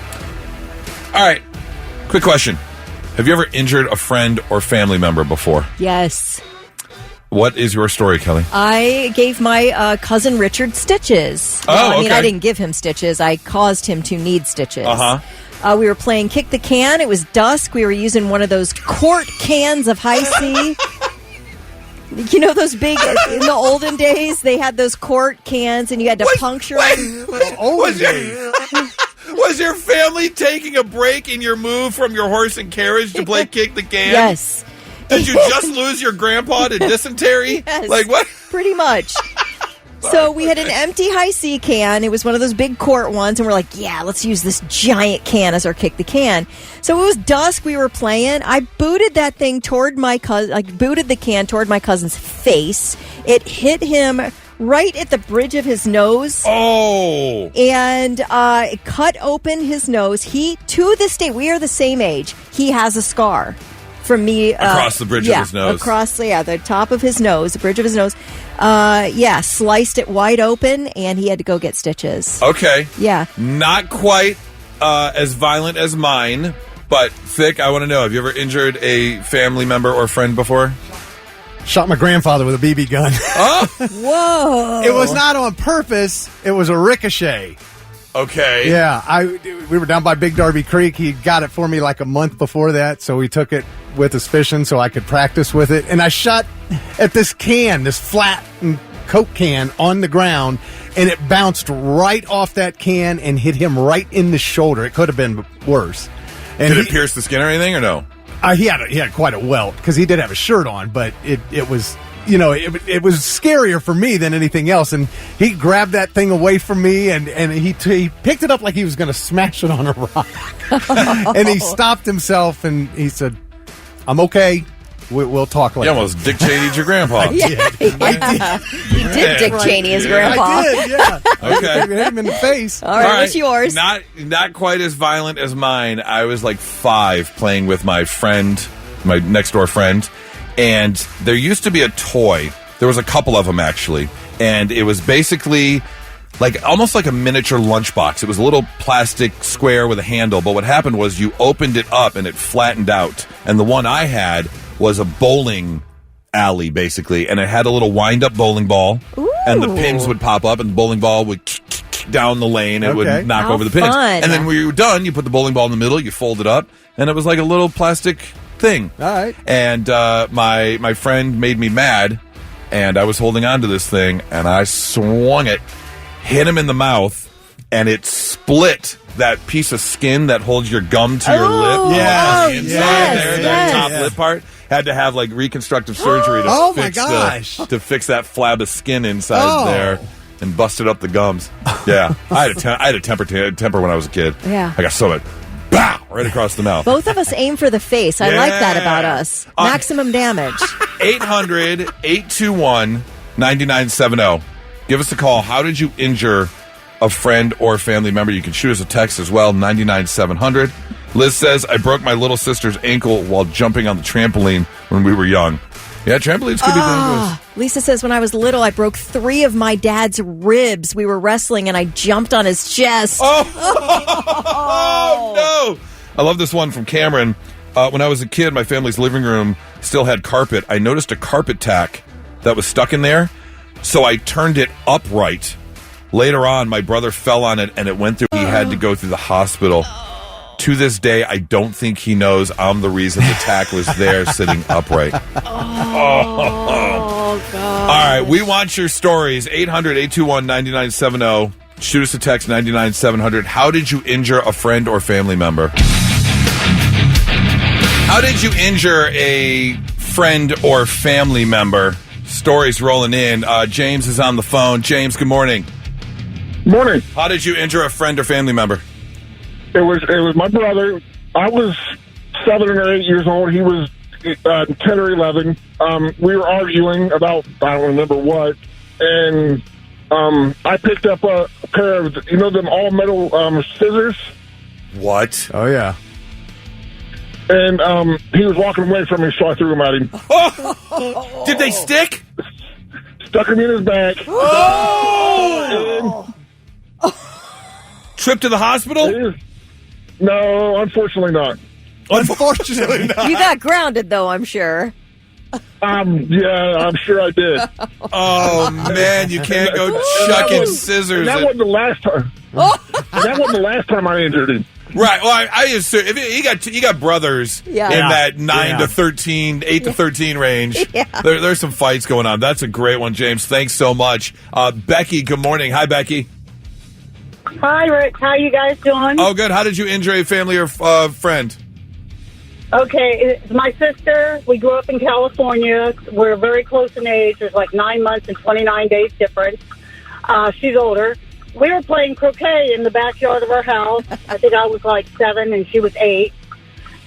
All right. Quick question. Have you ever injured a friend or family member before? Yes. What is your story, Kelly? I gave my cousin Richard stitches. Oh, okay. I didn't give him stitches. I caused him to need stitches. Uh-huh. We were playing Kick the Can. It was dusk. We were using one of those quart cans of High C. You know those big, in the olden days, they had those quart cans and you had to puncture them. Was your family taking a break in your move from your horse and carriage to play Kick the Can? Yes. Did you just lose your grandpa to dysentery? Yes. Like what? Pretty much. So we had an empty High C can. It was one of those big quart ones, and we're like, yeah, let's use this giant can as our Kick the Can. So it was dusk. We were playing. I booted that thing toward my cousin. I booted the can toward my cousin's face. It hit him right at the bridge of his nose. Oh! And it cut open his nose. He, to this day, we are the same age. He has a scar from me. Across the bridge of his nose. Across, the top of his nose, the bridge of his nose. Sliced it wide open, and he had to go get stitches. Okay. Yeah. Not quite as violent as mine, but Thick, I want to know, have you ever injured a family member or friend before? Shot my grandfather with a BB gun. Whoa! It was not on purpose. It was a ricochet. Okay. Yeah, we were down by Big Darby Creek. He got it for me like a month before that, so we took it with us fishing so I could practice with it. And I shot at this can, this flat Coke can on the ground, and it bounced right off that can and hit him right in the shoulder. It could have been worse. And Did it pierce the skin or anything, or no? He had quite a welt because he did have a shirt on, but it was, it was scarier for me than anything else. And he grabbed that thing away from me, and he picked it up like he was going to smash it on a rock. And he stopped himself and he said, "I'm okay. We'll talk later." You almost Dick Cheney'd your grandpa. I did. He did Dick Cheney his grandpa. I did, yeah. Okay. Hit him in the face. All right, what's yours? Not quite as violent as mine. I was like 5 playing with my friend, my next door friend, and there used to be a toy. There was a couple of them actually, and it was basically almost like a miniature lunchbox. It was a little plastic square with a handle, but what happened was you opened it up and it flattened out. And the one I had was a bowling alley, basically, and it had a little wind-up bowling ball, and the pins would pop up, and the bowling ball would down the lane, and it would knock over the pins. Fun. And then when you were done, you put the bowling ball in the middle, you fold it up, and it was like a little plastic thing. All right. And my friend made me mad, and I was holding on to this thing, and I swung it, hit him in the mouth, and it split that piece of skin that holds your gum to your lip. Yes. The inside there, that top lip part. Had to have reconstructive surgery to to fix that flab of skin inside there and busted up the gums. Yeah, I had a temper when I was a kid. Yeah, I got so much, bow, right across the mouth. Both of us aim for the face. I like that about us. Maximum damage. 800-821-9970. Give us a call. How did you injure a friend or family member? You can shoot us a text as well, 99700. Liz says, I broke my little sister's ankle while jumping on the trampoline when we were young. Yeah, trampolines could be dangerous. Lisa says, when I was little, I broke 3 of my dad's ribs. We were wrestling, and I jumped on his chest. Oh, no! I love this one from Cameron. When I was a kid, my family's living room still had carpet. I noticed a carpet tack that was stuck in there, so I turned it upright. Later on, my brother fell on it, and it went through. He had to go through the hospital. To this day, I don't think he knows I'm the reason the tack was there sitting upright. Oh, God. All right, we want your stories. 800-821-9970. Shoot us a text, 99700. How did you injure a friend or family member? How did you injure a friend or family member? Stories rolling in. James is on the phone. James, good morning. Morning. How did you injure a friend or family member? It was my brother. I was 7 or 8 years old. He was 10 or 11. We were arguing about, I don't remember what, and I picked up a pair of, them all-metal scissors. What? Oh, yeah. And he was walking away from me, so I threw them at him. Did they stick? Stuck him in his back. Oh! Trip to the hospital? No, unfortunately not. Unfortunately not. You got grounded, though, I'm sure. Yeah, I'm sure I did. Oh, man, you can't go chucking scissors. That wasn't the last time. That wasn't the last time I injured him. Right. Well, I assume if you got brothers in that 9 to 13, 8 to 13 range. Yeah. There's some fights going on. That's a great one, James. Thanks so much. Becky, good morning. Hi, Becky. Hi, Rick. How you guys doing? Oh, good. How did you injure a family or friend? Okay, it's my sister. We grew up in California. We're very close in age. There's like 9 months and 29 days difference. She's older. We were playing croquet in the backyard of our house. I think I was like 7 and she was 8.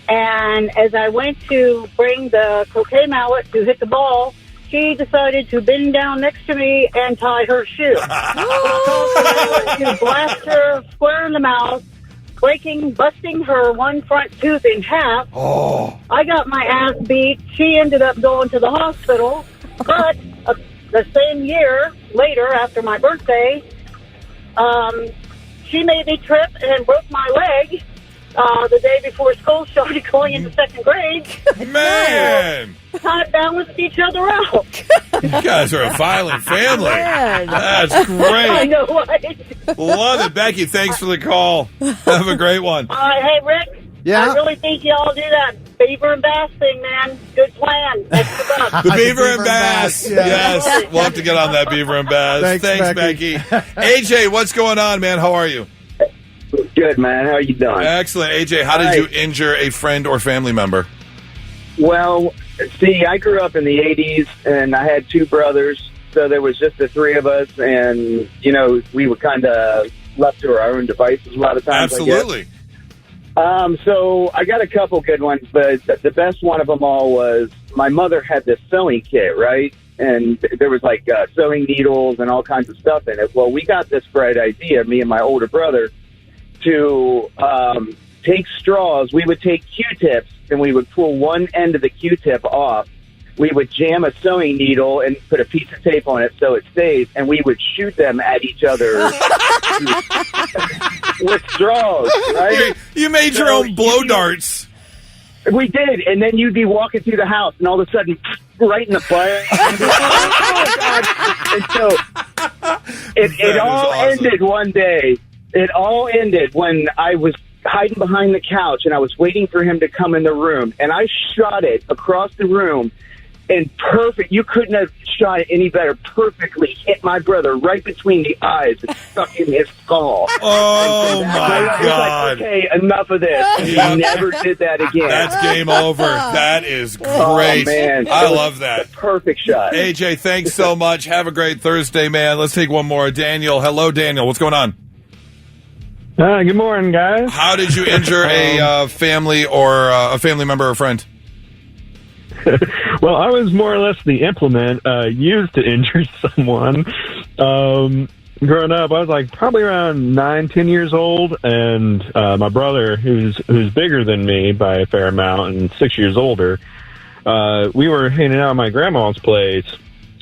And as I went to bring the croquet mallet to hit the ball, she decided to bend down next to me and tie her shoe. To blast her square in the mouth, busting her one front tooth in half. Oh. I got my ass beat. She ended up going to the hospital. But the same year, later, after my birthday, she made me trip and broke my leg the day before school started going into second grade. Man! Tied kind of balanced each other out. You guys are a violent family. Man. That's I great. know, right? Love it. Becky, thanks for the call. Have a great one. Hey, Rick. Yeah? I really think y'all do that beaver and bass thing, man. Good plan. That's the best. The beaver and bass. Yeah. Yes. We'll have to get on that beaver and bass. Thanks, Becky. AJ, what's going on, man? How are you? Good, man. How are you doing? Excellent. AJ, how did you injure a friend or family member? Well, see, I grew up in the 80s, and I had two brothers, so there was just the three of us, and, you know, we were kind of left to our own devices a lot of times, Absolutely. I guess. So I got a couple good ones, but the best one of them all was my mother had this sewing kit, right? And there was like sewing needles and all kinds of stuff in it. Well, we got this bright idea, me and my older brother, to take straws. We would take Q-tips and we would pull one end of the Q-tip off. We would jam a sewing needle and put a piece of tape on it so it stays, and we would shoot them at each other with straws, right? You made your own blow darts. We did, and then you'd be walking through the house, and all of a sudden, right in the butt. Oh, God. And so it all awesome. ended one day. It all ended when I was hiding behind the couch, and I was waiting for him to come in the room, and I shot it across the room. And perfect, you couldn't have shot it any better. Perfectly hit my brother right between the eyes and stuck in his skull. Oh, my God. Like, okay, enough of this. And he never did that again. That's game over. That is great. Oh, man. I love that. Perfect shot. AJ, thanks so much. Have a great Thursday, man. Let's take one more. Daniel. Hello, Daniel. What's going on? Good morning, guys. How did you injure a family or a family member or friend? Well, I was more or less the implement used to injure someone. Growing up, I was like probably around 9-10 years old, and my brother, who's bigger than me by a fair amount and 6 years older, we were hanging out at my grandma's place,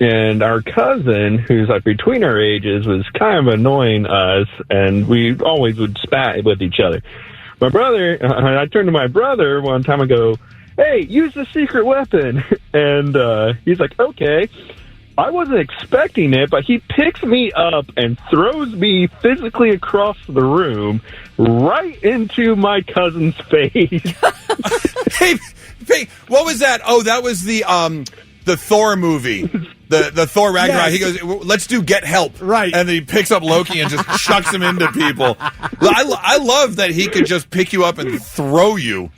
and our cousin, who's like between our ages, was kind of annoying us, and we always would spat with each other. My brother, I turned to my brother one time and go, "Hey, use the secret weapon." And he's like, okay. I wasn't expecting it, but he picks me up and throws me physically across the room right into my cousin's face. Hey, what was that? Oh, that was the Thor movie. The Thor Ragnarok. Yes. He goes, let's do Get Help. Right. And then he picks up Loki and just chucks him into people. I love that he could just pick you up and throw you.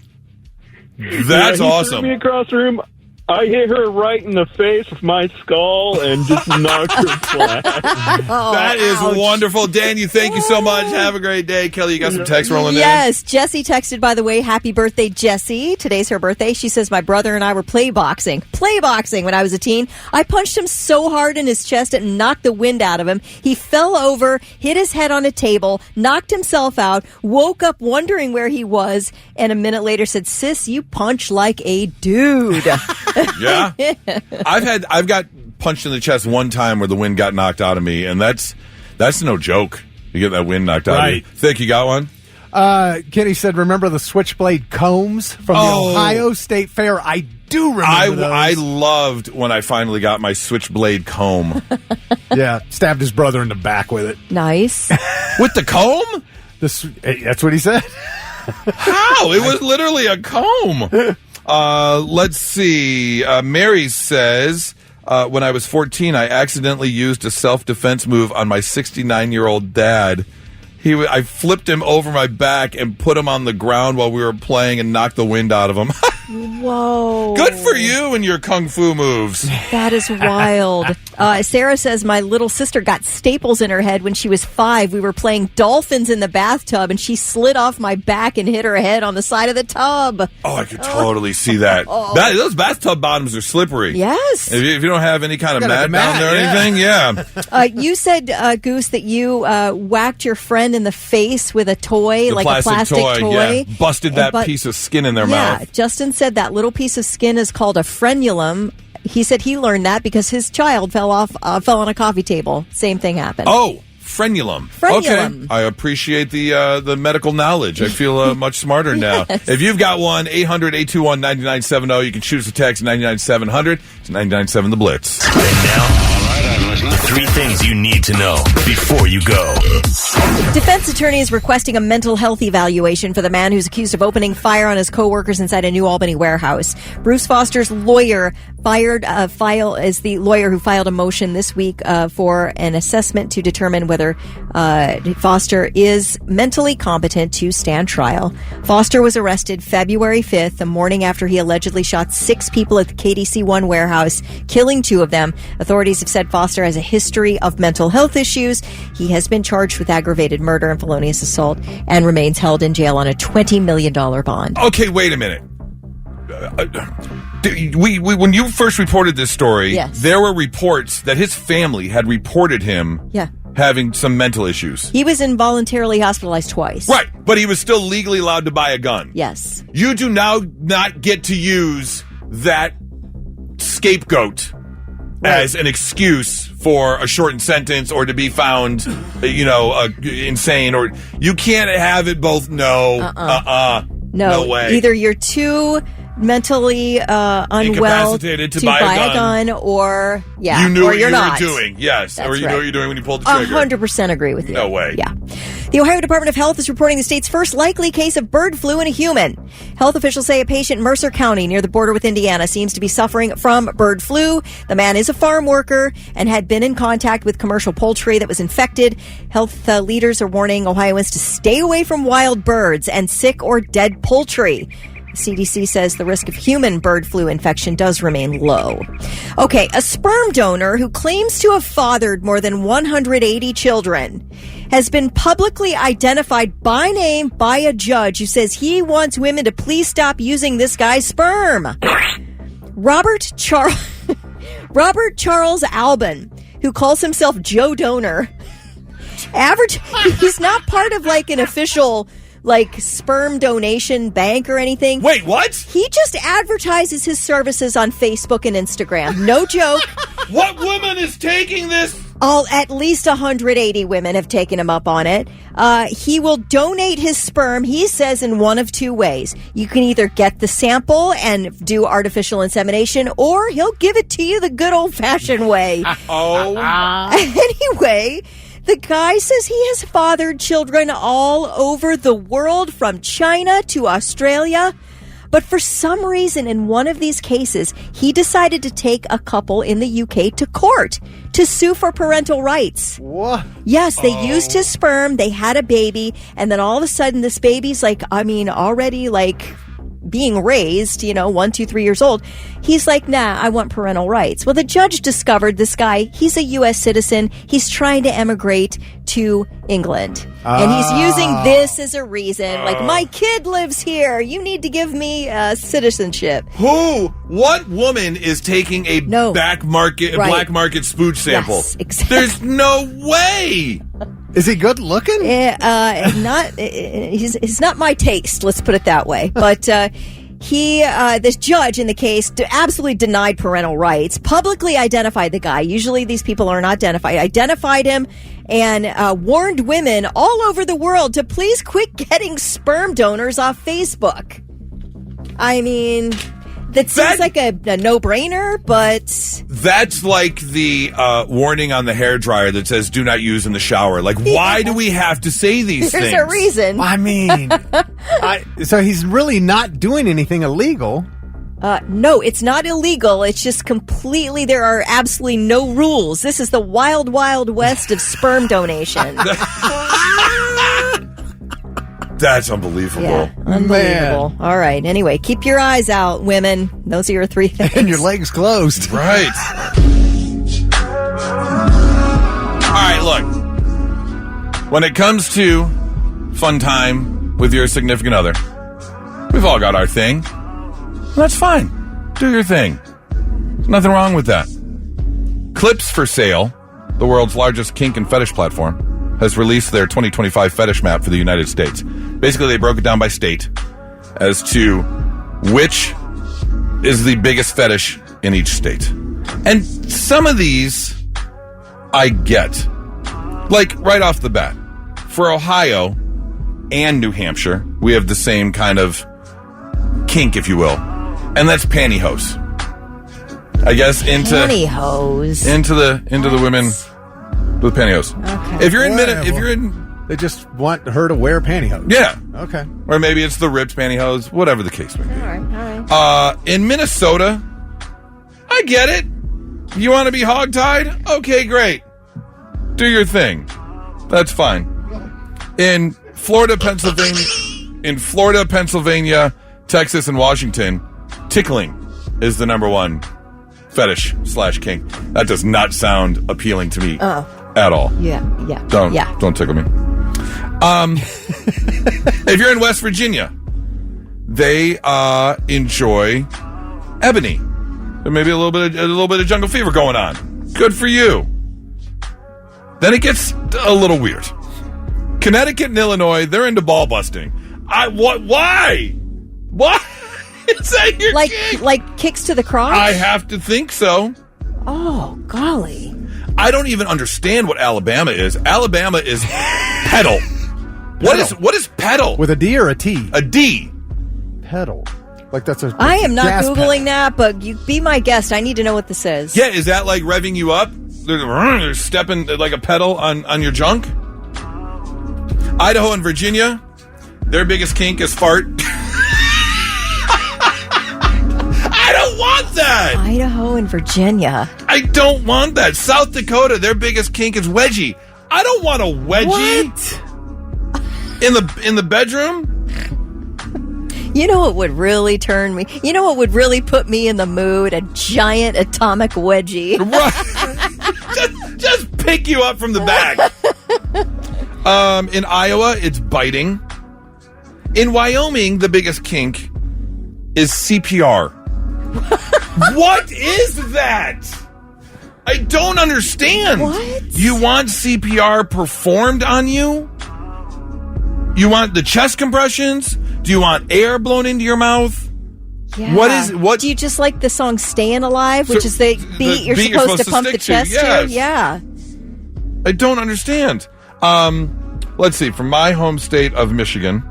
That's awesome. Threw me across the room. I hit her right in the face with my skull and just knocked her flat. That is wonderful. Dan, thank you so much. Have a great day. Kelly, you got some text rolling in? Yes. Jessie texted, by the way, happy birthday, Jessie. Today's her birthday. She says, my brother and I were playboxing when I was a teen. I punched him so hard in his chest it knocked the wind out of him. He fell over, hit his head on a table, knocked himself out, woke up wondering where he was, and a minute later said, sis, you punch like a dude. Yeah. I've got punched in the chest one time where the wind got knocked out of me, and that's no joke. You get that wind knocked out of you. Thick, you got one? Kenny said, remember the switchblade combs from the Ohio State Fair? I do remember those. I loved when I finally got my switchblade comb. Yeah, stabbed his brother in the back with it. Nice. With the comb? That's what he said. How? It was literally a comb. Let's see. Mary says, when I was 14, I accidentally used a self-defense move on my 69-year-old dad. I flipped him over my back and put him on the ground while we were playing and knocked the wind out of him. Whoa. Good for you and your kung fu moves. That is wild. Sarah says, my little sister got staples in her head when she was 5. We were playing dolphins in the bathtub, and she slid off my back and hit her head on the side of the tub. Oh, I could totally see that. Those bathtub bottoms are slippery. Yes. If you don't have any kind of mat down there or anything, yeah. You said, Goose, that you whacked your friend in the face with a toy, like a plastic toy. Yeah. Busted that piece of skin in their mouth. Yeah, Justin said that little piece of skin is called a frenulum. He said he learned that because his child fell on a coffee table. Same thing happened. Oh, Frenulum. Frenulum. Okay. I appreciate the medical knowledge. I feel much smarter now. If you've got one, 800-821-9970. You can shoot us a text 99700. It's 997 The Blitz. And now, 3 things you need to know before you go. Defense attorney is requesting a mental health evaluation for the man who's accused of opening fire on his co-workers inside a New Albany warehouse. Bruce Foster's lawyer is the lawyer who filed a motion this week for an assessment to determine whether Foster is mentally competent to stand trial. Foster was arrested February 5th, the morning after he allegedly shot 6 people at the KDC-1 warehouse, killing 2 of them. Authorities have said Foster has a history of mental health issues. He has been charged with aggravated murder and felonious assault and remains held in jail on a $20 million bond. Okay, wait a minute. When you first reported this story, yes, there were reports that his family had reported him having some mental issues. He was involuntarily hospitalized twice. Right, but he was still legally allowed to buy a gun. Yes. You do now not get to use that scapegoat as an excuse for a shortened sentence or to be found, insane, or you can't have it both. No way. Either you're too mentally unwell incapacitated to buy a gun, or you knew what you were not doing. Yes, That's or you right. knew what you're doing when you pulled the trigger. 100% agree with you. No way. Yeah. The Ohio Department of Health is reporting the state's first likely case of bird flu in a human. Health officials say a patient in Mercer County near the border with Indiana seems to be suffering from bird flu. The man is a farm worker and had been in contact with commercial poultry that was infected. Health leaders are warning Ohioans to stay away from wild birds and sick or dead poultry. The CDC says the risk of human bird flu infection does remain low. Okay, a sperm donor who claims to have fathered more than 180 children has been publicly identified by name by a judge who says he wants women to please stop using this guy's sperm. Robert Charles Albin, who calls himself Joe Donor, he's not part of like an official sperm donation bank or anything. Wait, what? He just advertises his services on Facebook and Instagram. No joke. What woman is taking this? At least 180 women have taken him up on it. He will donate his sperm, he says, in one of 2 ways. You can either get the sample and do artificial insemination, or he'll give it to you the good old-fashioned way. Anyway, the guy says he has fathered children all over the world, from China to Australia. But for some reason, in one of these cases, he decided to take a couple in the UK to court to sue for parental rights. What? Yes, they used his sperm, they had a baby, and then all of a sudden this baby's already being raised, 1, 2, 3 years old. He's like, nah, I want parental rights. Well, the judge discovered this guy, he's a U.S. citizen. He's trying to emigrate to England. And he's using this as a reason. My kid lives here. You need to give me citizenship. What woman is taking a black market spooch sample? Yes, exactly. There's no way. Is he good looking? He's not my taste, let's put it that way. But this judge in the case absolutely denied parental rights, publicly identified the guy. Usually these people are not identified him, and warned women all over the world to please quit getting sperm donors off Facebook. I mean, that seems like a no-brainer, but... That's like the warning on the hairdryer that says, do not use in the shower. Why do we have to say these things? There's a reason. I mean, so he's really not doing anything illegal. No, it's not illegal. It's just completely, there are absolutely no rules. This is the wild, wild west of sperm donation. That's unbelievable. Yeah, unbelievable. Man. All right. Anyway, keep your eyes out, women. Those are your 3 things. And your legs closed. Right. All right, look. When it comes to fun time with your significant other, we've all got our thing. That's fine. Do your thing. There's nothing wrong with that. Clips for Sale, the world's largest kink and fetish platform, has released their 2025 fetish map for the United States. Basically, they broke it down by state as to which is the biggest fetish in each state. And some of these I get. Like, right off the bat, for Ohio and New Hampshire, we have the same kind of kink, if you will, and that's pantyhose. I guess into pantyhose. Into the women with pantyhose. Okay. If you're in they just want her to wear pantyhose. Yeah. Okay. Or maybe it's the ripped pantyhose, whatever the case may be. All right. In Minnesota, I get it. You want to be hogtied? Okay, great. Do your thing. That's fine. In Florida, Pennsylvania, Texas, and Washington, tickling is the number one fetish / kink. That does not sound appealing to me at all. Yeah. Don't tickle me. If you're in West Virginia, they enjoy ebony. There may be a little bit of jungle fever going on. Good for you. Then it gets a little weird. Connecticut and Illinois, they're into ball busting. Why? Why? Is that your kink? Like kicks to the crotch? I have to think so. Oh, golly. I don't even understand what Alabama is. Alabama is pedal. What is pedal? With a D or a T? A D. Pedal. Like that's a I am not gas Googling pedal. that, but you be my guest. I need to know what this is. Yeah, is that like revving you up? They're stepping like a pedal on your junk? Idaho and Virginia, their biggest kink is fart. I don't want that. Idaho and Virginia. I don't want that. South Dakota, their biggest kink is wedgie. I don't want a wedgie. What? In the bedroom? You know what would really turn me? You know what would really put me in the mood? A giant atomic wedgie. Right. just pick you up from the back. In Iowa, it's biting. In Wyoming, the biggest kink is CPR. What is that? I don't understand. What? You want CPR performed on you? You want the chest compressions? Do you want air blown into your mouth? Yeah. What? Do you just like the song "Staying Alive," which is the beat you're supposed to pump the chest to? Yeah. I don't understand. Let's see. From my home state of Michigan,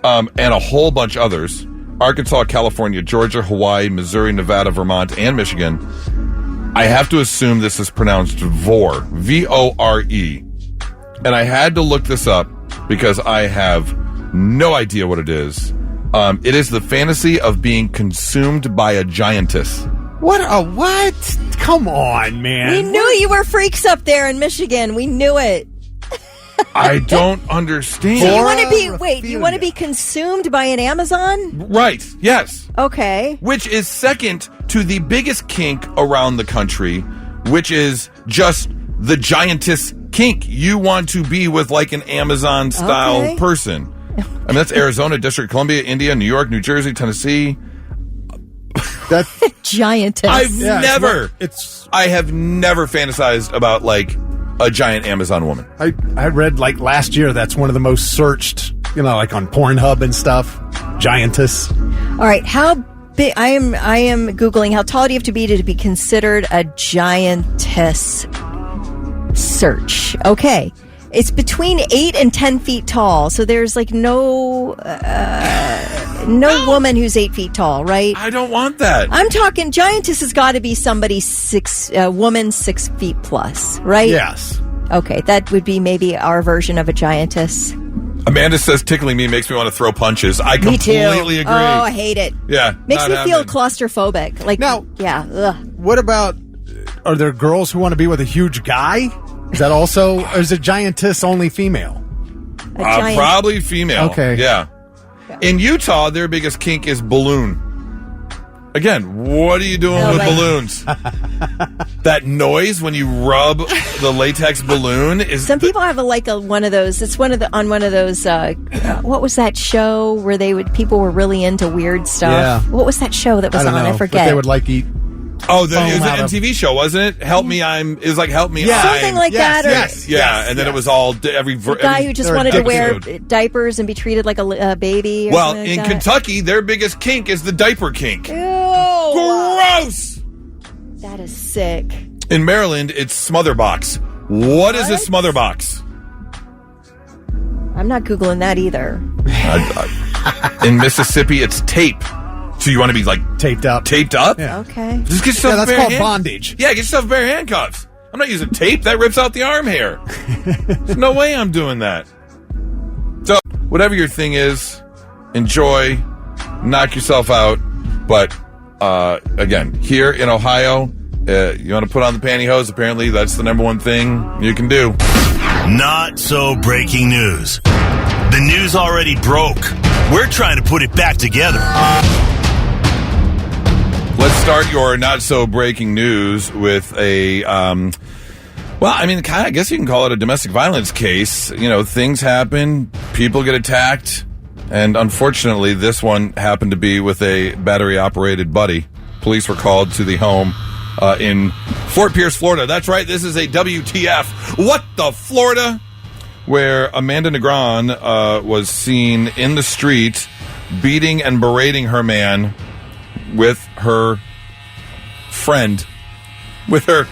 and a whole bunch others: Arkansas, California, Georgia, Hawaii, Missouri, Nevada, Vermont, and Michigan. I have to assume this is pronounced VORE, VORE, and I had to look this up because I have no idea what it is. It is the fantasy of being consumed by a giantess. What? Come on, man. We knew you were freaks up there in Michigan. We knew it. I don't understand. So you want to be consumed by an Amazon? Right. Yes. Okay. Which is second to the biggest kink around the country, which is just the giantess kink. You want to be with like an Amazon style person. I mean, that's Arizona, District of Columbia, India, New York, New Jersey, Tennessee. That's giantess. I have never fantasized about like a giant Amazon woman. I read like last year that's one of the most searched, like on Pornhub and stuff. Giantess. All right, how big? I am Googling how tall do you have to be considered a giantess? Search. Okay. It's between 8 and 10 feet tall, so there's like no woman who's 8 feet tall, right? I don't want that. I'm talking giantess has got to be somebody woman 6 feet plus, right? Yes. Okay, that would be maybe our version of a giantess. Amanda says tickling me makes me want to throw punches. I completely agree. Oh, I hate it. Yeah, makes me feel claustrophobic. Like now, yeah. Ugh. What about? Are there girls who want to be with a huge guy? Is that also, or is a giantess only female? Probably female. Okay. Yeah. In Utah, their biggest kink is balloon. Again, what are you doing with balloons? That noise when you rub the latex balloon is. Some people have one of those. It's one of those. What was that show where people were really into weird stuff? Yeah. What was that show that was on? I forget. But they would like eat. Oh, it was an MTV show, wasn't it? Help me, Help Me, something like that. And then it was all every guy who just wanted to wear diapers and be treated like a baby. Well, in Kentucky, their biggest kink is the diaper kink. Ew. Gross. That is sick. In Maryland, it's smother box. What is a smother box? I'm not Googling that either. In Mississippi, it's tape. So you want to be like taped up? Yeah. Okay. Just get yourself that's called bondage. Yeah, get yourself a pair of handcuffs. I'm not using tape. That rips out the arm hair. There's no way I'm doing that. So, whatever your thing is, enjoy, knock yourself out. But, again, here in Ohio, you want to put on the pantyhose. Apparently, that's the number one thing you can do. Not so breaking news. The news already broke. We're trying to put it back together. Let's start your not so breaking news with a, I guess you can call it a domestic violence case. You know, things happen, people get attacked, and unfortunately, this one happened to be with a battery-operated buddy. Police were called to the home in Fort Pierce, Florida. That's right, this is a WTF. What the Florida? Where Amanda Negron was seen in the street beating and berating her man with her friend, with her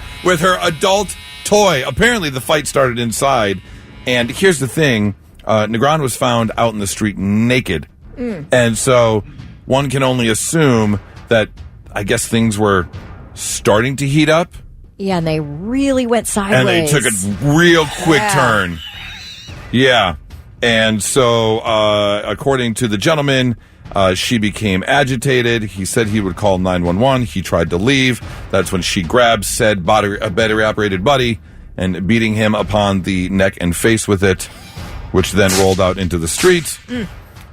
adult toy. Apparently, the fight started inside. And here's the thing: Negron was found out in the street naked, and so one can only assume that I guess things were starting to heat up. Yeah, and they really went sideways. And they took a real quick turn. Yeah. And so, according to the gentleman, she became agitated. He said he would call 911. He tried to leave. That's when she grabbed said battery-operated buddy and beating him upon the neck and face with it, which then rolled out into the street.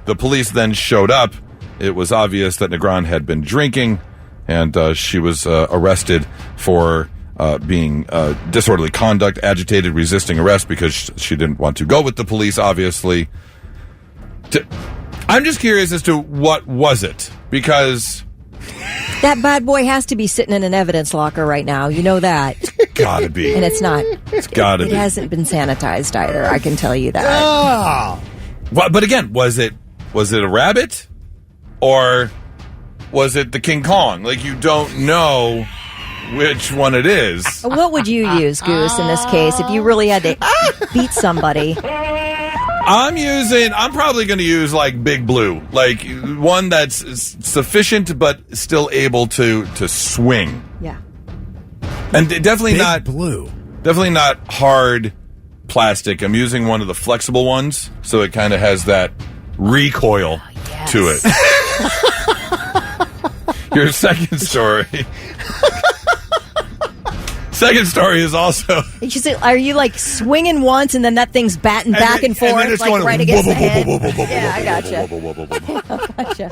The police then showed up. It was obvious that Negron had been drinking, and she was arrested for being disorderly conduct, agitated, resisting arrest because she didn't want to go with the police, obviously. I'm just curious as to what was it, because that bad boy has to be sitting in an evidence locker right now. You know that. Gotta be. And it's not. It's gotta be. It hasn't been sanitized either, I can tell you that. Oh. But again, was it a rabbit? Or was it the King Kong? Like, you don't know which one it is. What would you use, Goose, in this case, if you really had to beat somebody? I'm probably going to use, like, Big Blue. Like, one that's sufficient but still able to swing. Yeah. And definitely Big Blue. Definitely not hard plastic. I'm using one of the flexible ones, so it kind of has that recoil to it. Your second story. Second story is also... Are you, like, swinging once and then that thing's batting back and forth, and like, going right against the head? Yeah, I gotcha.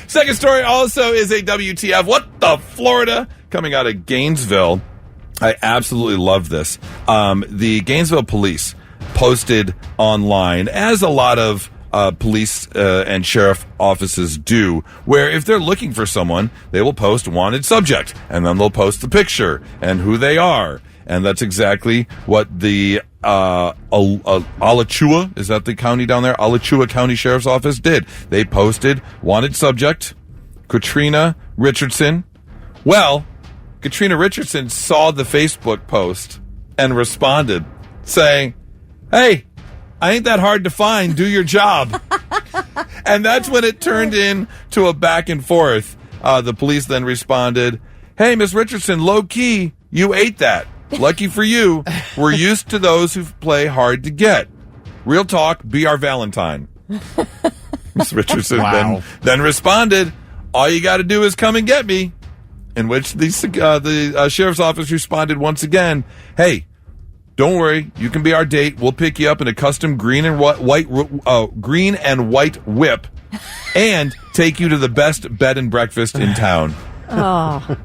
Second story also is a WTF. What the Florida? Coming out of Gainesville. I absolutely love this. The Gainesville police posted online, as a lot of police and sheriff offices do, where if they're looking for someone, they will post wanted subject, and then they'll post the picture and who they are. And that's exactly what the Alachua, is that the county down there? Alachua County Sheriff's Office did. They posted wanted subject, Katrina Richardson. Well, Katrina Richardson saw the Facebook post and responded saying, "Hey, I ain't that hard to find. Do your job." And that's when it turned into a back and forth. The police then responded, "Hey, Miss Richardson, low key, you ate that. Lucky for you. We're used to those who play hard to get. Real talk, be our Valentine." Miss Richardson then responded, "All you got to do is come and get me." In which the sheriff's office responded once again, "Hey, don't worry, you can be our date. We'll pick you up in a custom green and white whip, and take you to the best bed and breakfast in town." Oh.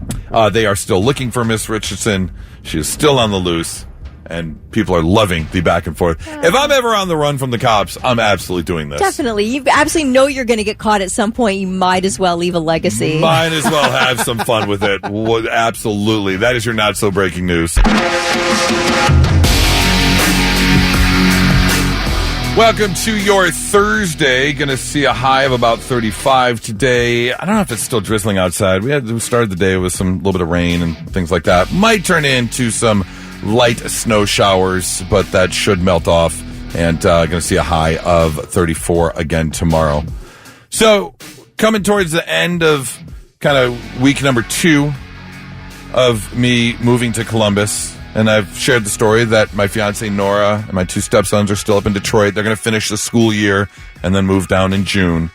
They are still looking for Miss Richardson. She is still on the loose, and people are loving the back and forth. If I'm ever on the run from the cops, I'm absolutely doing this. Definitely. You absolutely know you're going to get caught at some point. You might as well leave a legacy. Might as well have some fun with it. Absolutely. That is your not so breaking news. Welcome to your Thursday. Going to see a high of about 35 today. I don't know if it's still drizzling outside. We started the day with some little bit of rain and things like that. Might turn into some light snow showers, but that should melt off. And going to see a high of 34 again tomorrow. So coming towards the end of kind of week number 2 of me moving to Columbus. And I've shared the story that my fiancée Nora and my 2 stepsons are still up in Detroit. They're going to finish the school year and then move down in June.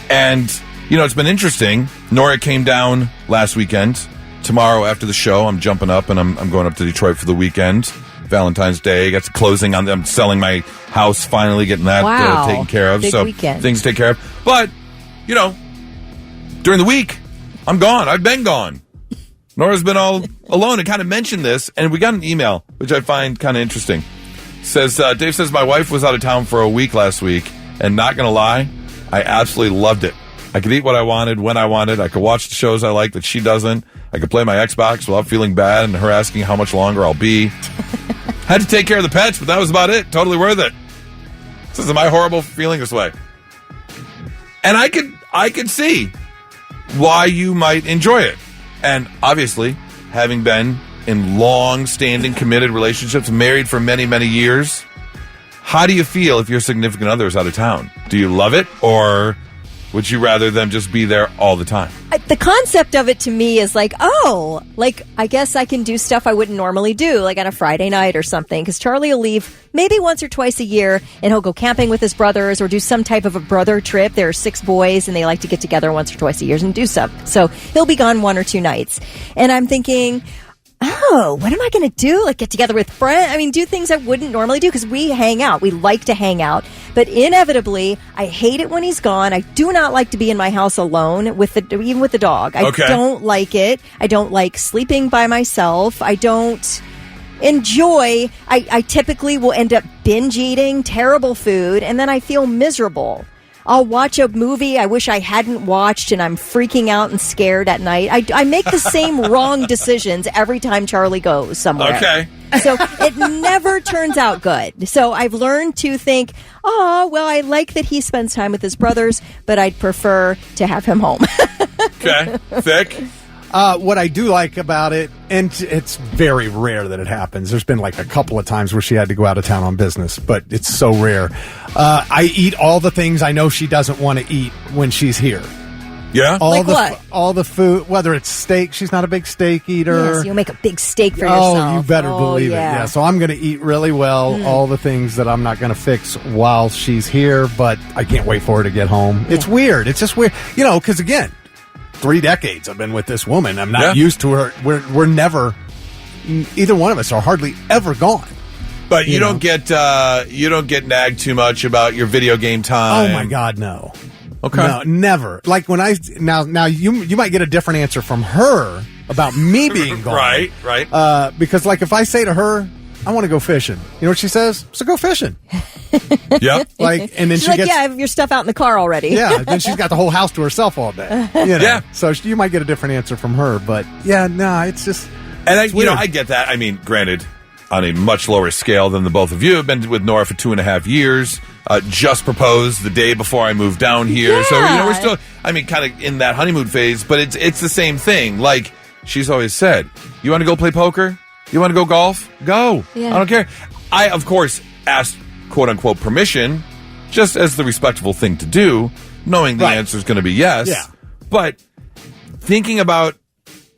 And, it's been interesting. Nora came down last weekend. Tomorrow after the show, I'm jumping up and I'm going up to Detroit for the weekend. Valentine's Day, got closing on them, selling my house, finally getting that taken care of. Big so weekend. Things to take care of. But, during the week, I'm gone. I've been gone. Nora's been all alone and kind of mentioned this, and we got an email, which I find kind of interesting. Says, Dave says, my wife was out of town for a week last week, and not going to lie, I absolutely loved it. I could eat what I wanted, when I wanted. I could watch the shows I like that she doesn't. I could play my Xbox without feeling bad and her asking how much longer I'll be. Had to take care of the pets, but that was about it. Totally worth it. Says, am I horrible for feeling this way? And I could see why you might enjoy it. And obviously, having been in long-standing, committed relationships, married for many, many years, how do you feel if your significant other is out of town? Do you love it, or would you rather them just be there all the time? The concept of it to me is like, I guess I can do stuff I wouldn't normally do, like on a Friday night or something, because Charlie will leave maybe once or twice a year, and he'll go camping with his brothers or do some type of a brother trip. There are 6 boys, and they like to get together once or twice a year and do stuff. So he'll be gone 1 or 2 nights. And I'm thinking, what am I going to do? Like get together with friends? I mean, do things I wouldn't normally do because we hang out. We like to hang out. But inevitably, I hate it when he's gone. I do not like to be in my house alone, even with the dog. I don't like it. I don't like sleeping by myself. I don't enjoy. I typically will end up binge eating terrible food, and then I feel miserable. I'll watch a movie I wish I hadn't watched, and I'm freaking out and scared at night. I make the same wrong decisions every time Charlie goes somewhere. Okay. So it never turns out good. So I've learned to think, I like that he spends time with his brothers, but I'd prefer to have him home. Okay. Vic? What I do like about it, and it's very rare that it happens. There's been like a couple of times where she had to go out of town on business, but it's so rare. I eat all the things I know she doesn't want to eat when she's here. Yeah? All the food, whether it's steak. She's not a big steak eater. Yes, you'll make a big steak for yourself. Oh, you better believe it. Yeah, so I'm going to eat really well all the things that I'm not going to fix while she's here, but I can't wait for her to get home. Yeah. It's weird. It's just weird. Because again, 3 decades I've been with this woman. I'm not used to her. We're never, either one of us are hardly ever gone. But you don't get nagged too much about your video game time. Oh my God, no. Okay. No, never. Like when now you might get a different answer from her about me being gone. Right. Because like if I say to her, I want to go fishing. You know what she says? So go fishing. Yep. And then she's like, I have your stuff out in the car already. Yeah. Then she's got the whole house to herself all day. Yeah. So you might get a different answer from her, but it's just. And I get that. I mean, granted, on a much lower scale than the both of you. I've been with Nora for 2.5 years. Just proposed the day before I moved down here. Yeah. So, we're still, kind of in that honeymoon phase, but it's the same thing. Like she's always said, you want to go play poker? You want to go golf? Go. Yeah. I don't care. I, of course, asked, quote unquote, permission, just as the respectable thing to do, knowing the answer is going to be yes. Yeah. But thinking about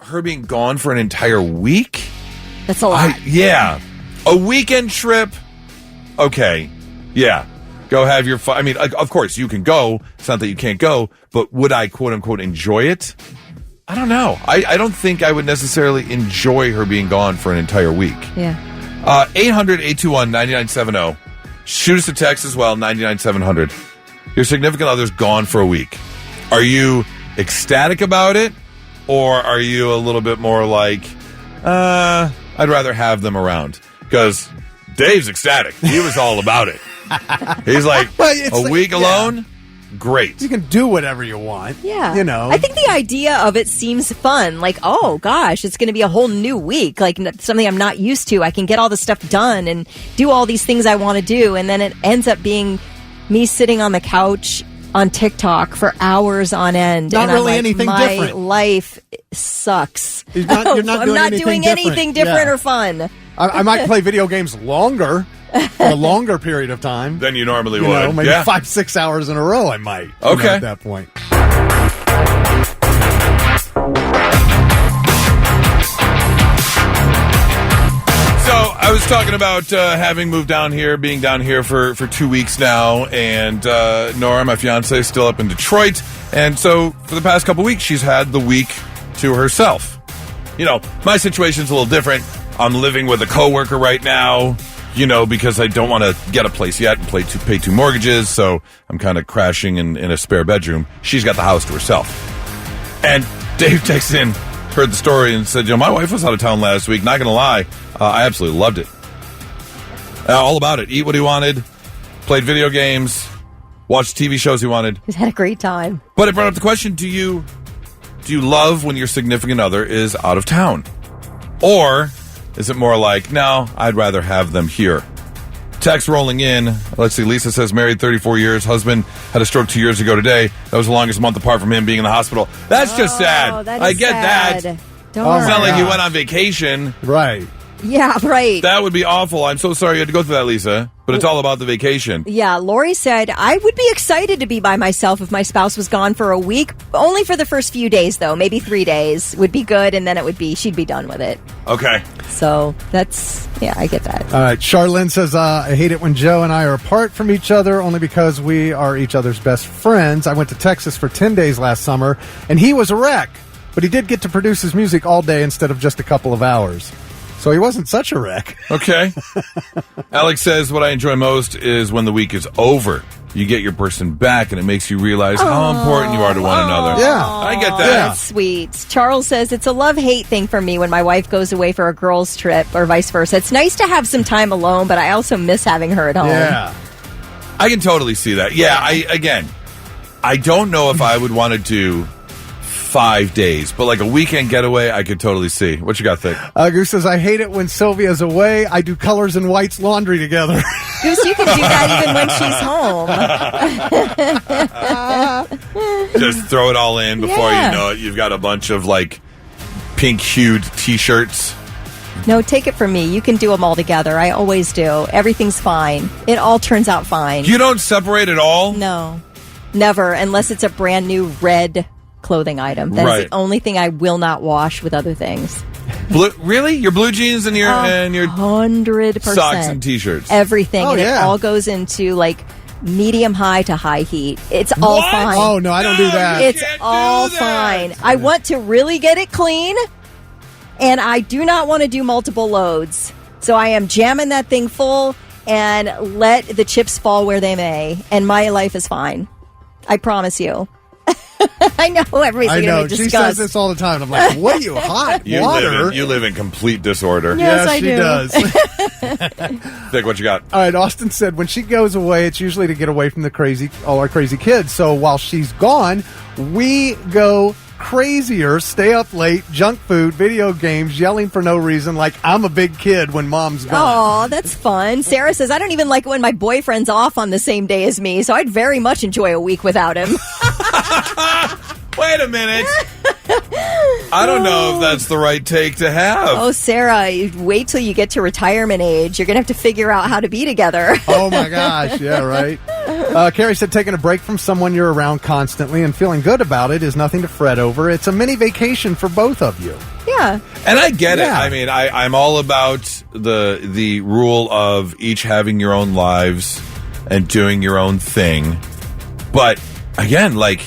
her being gone for an entire week? That's a lot. A weekend trip? Okay. Yeah. Go have your fun. I mean, of course, you can go. It's not that you can't go, but would I, quote unquote, enjoy it? I don't know. I don't think I would necessarily enjoy her being gone for an entire week. Yeah. 800-821-9970. Shoot us a text as well, 99700. Your significant other's gone for a week. Are you ecstatic about it? Or are you a little bit more like, I'd rather have them around? Because Dave's ecstatic. He was all about it. He's like, a week alone? Great. You can do whatever you want. Yeah. I think the idea of it seems fun. Like, oh, gosh, it's going to be a whole new week. Like, something I'm not used to. I can get all this stuff done and do all these things I want to do. And then it ends up being me sitting on the couch on TikTok for hours on end. Not and really I'm like, anything my different. Life sucks. You're not I'm doing not anything doing anything different Yeah. or fun. I might play video games longer for a longer period of time Than you normally You would. know, maybe Yeah. 5-6 hours in a row. I might. Okay. At that point. So I was talking about having moved down here, being down here for 2 weeks now, and Nora, my fiance, is still up in Detroit, and so for the past couple weeks, she's had the week to herself. You know, my situation's a little different. I'm living with a coworker right now, you know, because I don't want to get a place yet and pay two mortgages, so I'm kind of crashing in a spare bedroom. She's got the house to herself. And Dave texted in, heard the story, and said, you know, my wife was out of town last week, not going to lie. I absolutely loved it. All about it. Eat what he wanted, played video games, watched TV shows he wanted. He's had a great time. But it brought up the question, do you love when your significant other is out of town? Or is it more like, no, I'd rather have them here? Text rolling in. Let's see. Lisa says, married 34 years. Husband had a stroke 2 years ago today. That was the longest month apart from him being in the hospital. That's just sad. That is I get sad. that. Darn. It's not like you went on vacation. Right. Yeah, right. That would be awful. I'm so sorry you had to go through that, Lisa. But it's all about the vacation. Yeah, Lori said, I would be excited to be by myself if my spouse was gone for a week. Only for the first few days, though. Maybe 3 days would be good, and then she'd be done with it. Okay. So I get that. All right. Charlene says, I hate it when Joe and I are apart from each other only because we are each other's best friends. I went to Texas for 10 days last summer, and he was a wreck. But he did get to produce his music all day instead of just a couple of hours. So he wasn't such a wreck. Okay. Alex says, what I enjoy most is when the week is over. You get your person back, and it makes you realize how important you are to one another. Yeah. I get that. That's sweet. Charles says, it's a love-hate thing for me when my wife goes away for a girls' trip or vice versa. It's nice to have some time alone, but I also miss having her at home. Yeah. I can totally see that. Yeah, I don't know if I would want to do 5 days, but like a weekend getaway, I could totally see. What you got, Thick? Goose says, I hate it when Sylvia's away. I do colors and whites laundry together. Goose, you can do that even when she's home. Just throw it all in before you know it. You've got a bunch of like pink-hued T-shirts. No, take it from me. You can do them all together. I always do. Everything's fine. It all turns out fine. You don't separate at all? No. Never, unless it's a brand new red clothing item. That is the only thing I will not wash with other things. Really? Your blue jeans and your 100% socks and T-shirts? Everything. Oh, and yeah. it all goes into like medium high to high heat. It's all fine. Oh, no, I don't do that. It's all fine. I want to really get it clean, and I do not want to do multiple loads. So I am jamming that thing full and let the chips fall where they may, and my life is fine. I promise you. I know everybody's I going know. to She discuss. says this all the time. I'm like, what are you, hot water? You live in complete disorder. Yes, I she do. does. Thick, what you got? All right, Austin said when she goes away, it's usually to get away from all our crazy kids. So while she's gone, we go crazier, stay up late, junk food, video games, yelling for no reason, like I'm a big kid when mom's gone. Oh, that's fun. Sarah says, I don't even like it when my boyfriend's off on the same day as me, so I'd very much enjoy a week without him. Wait a minute. I don't know if that's the right take to have. Oh, Sarah, you wait till you get to retirement age. You're going to have to figure out how to be together. Oh, my gosh. Yeah, right. Carrie said taking a break from someone you're around constantly and feeling good about it is nothing to fret over. It's a mini vacation for both of you. Yeah. And I get it. Yeah. I mean, I'm all about the rule of each having your own lives and doing your own thing. But again, like,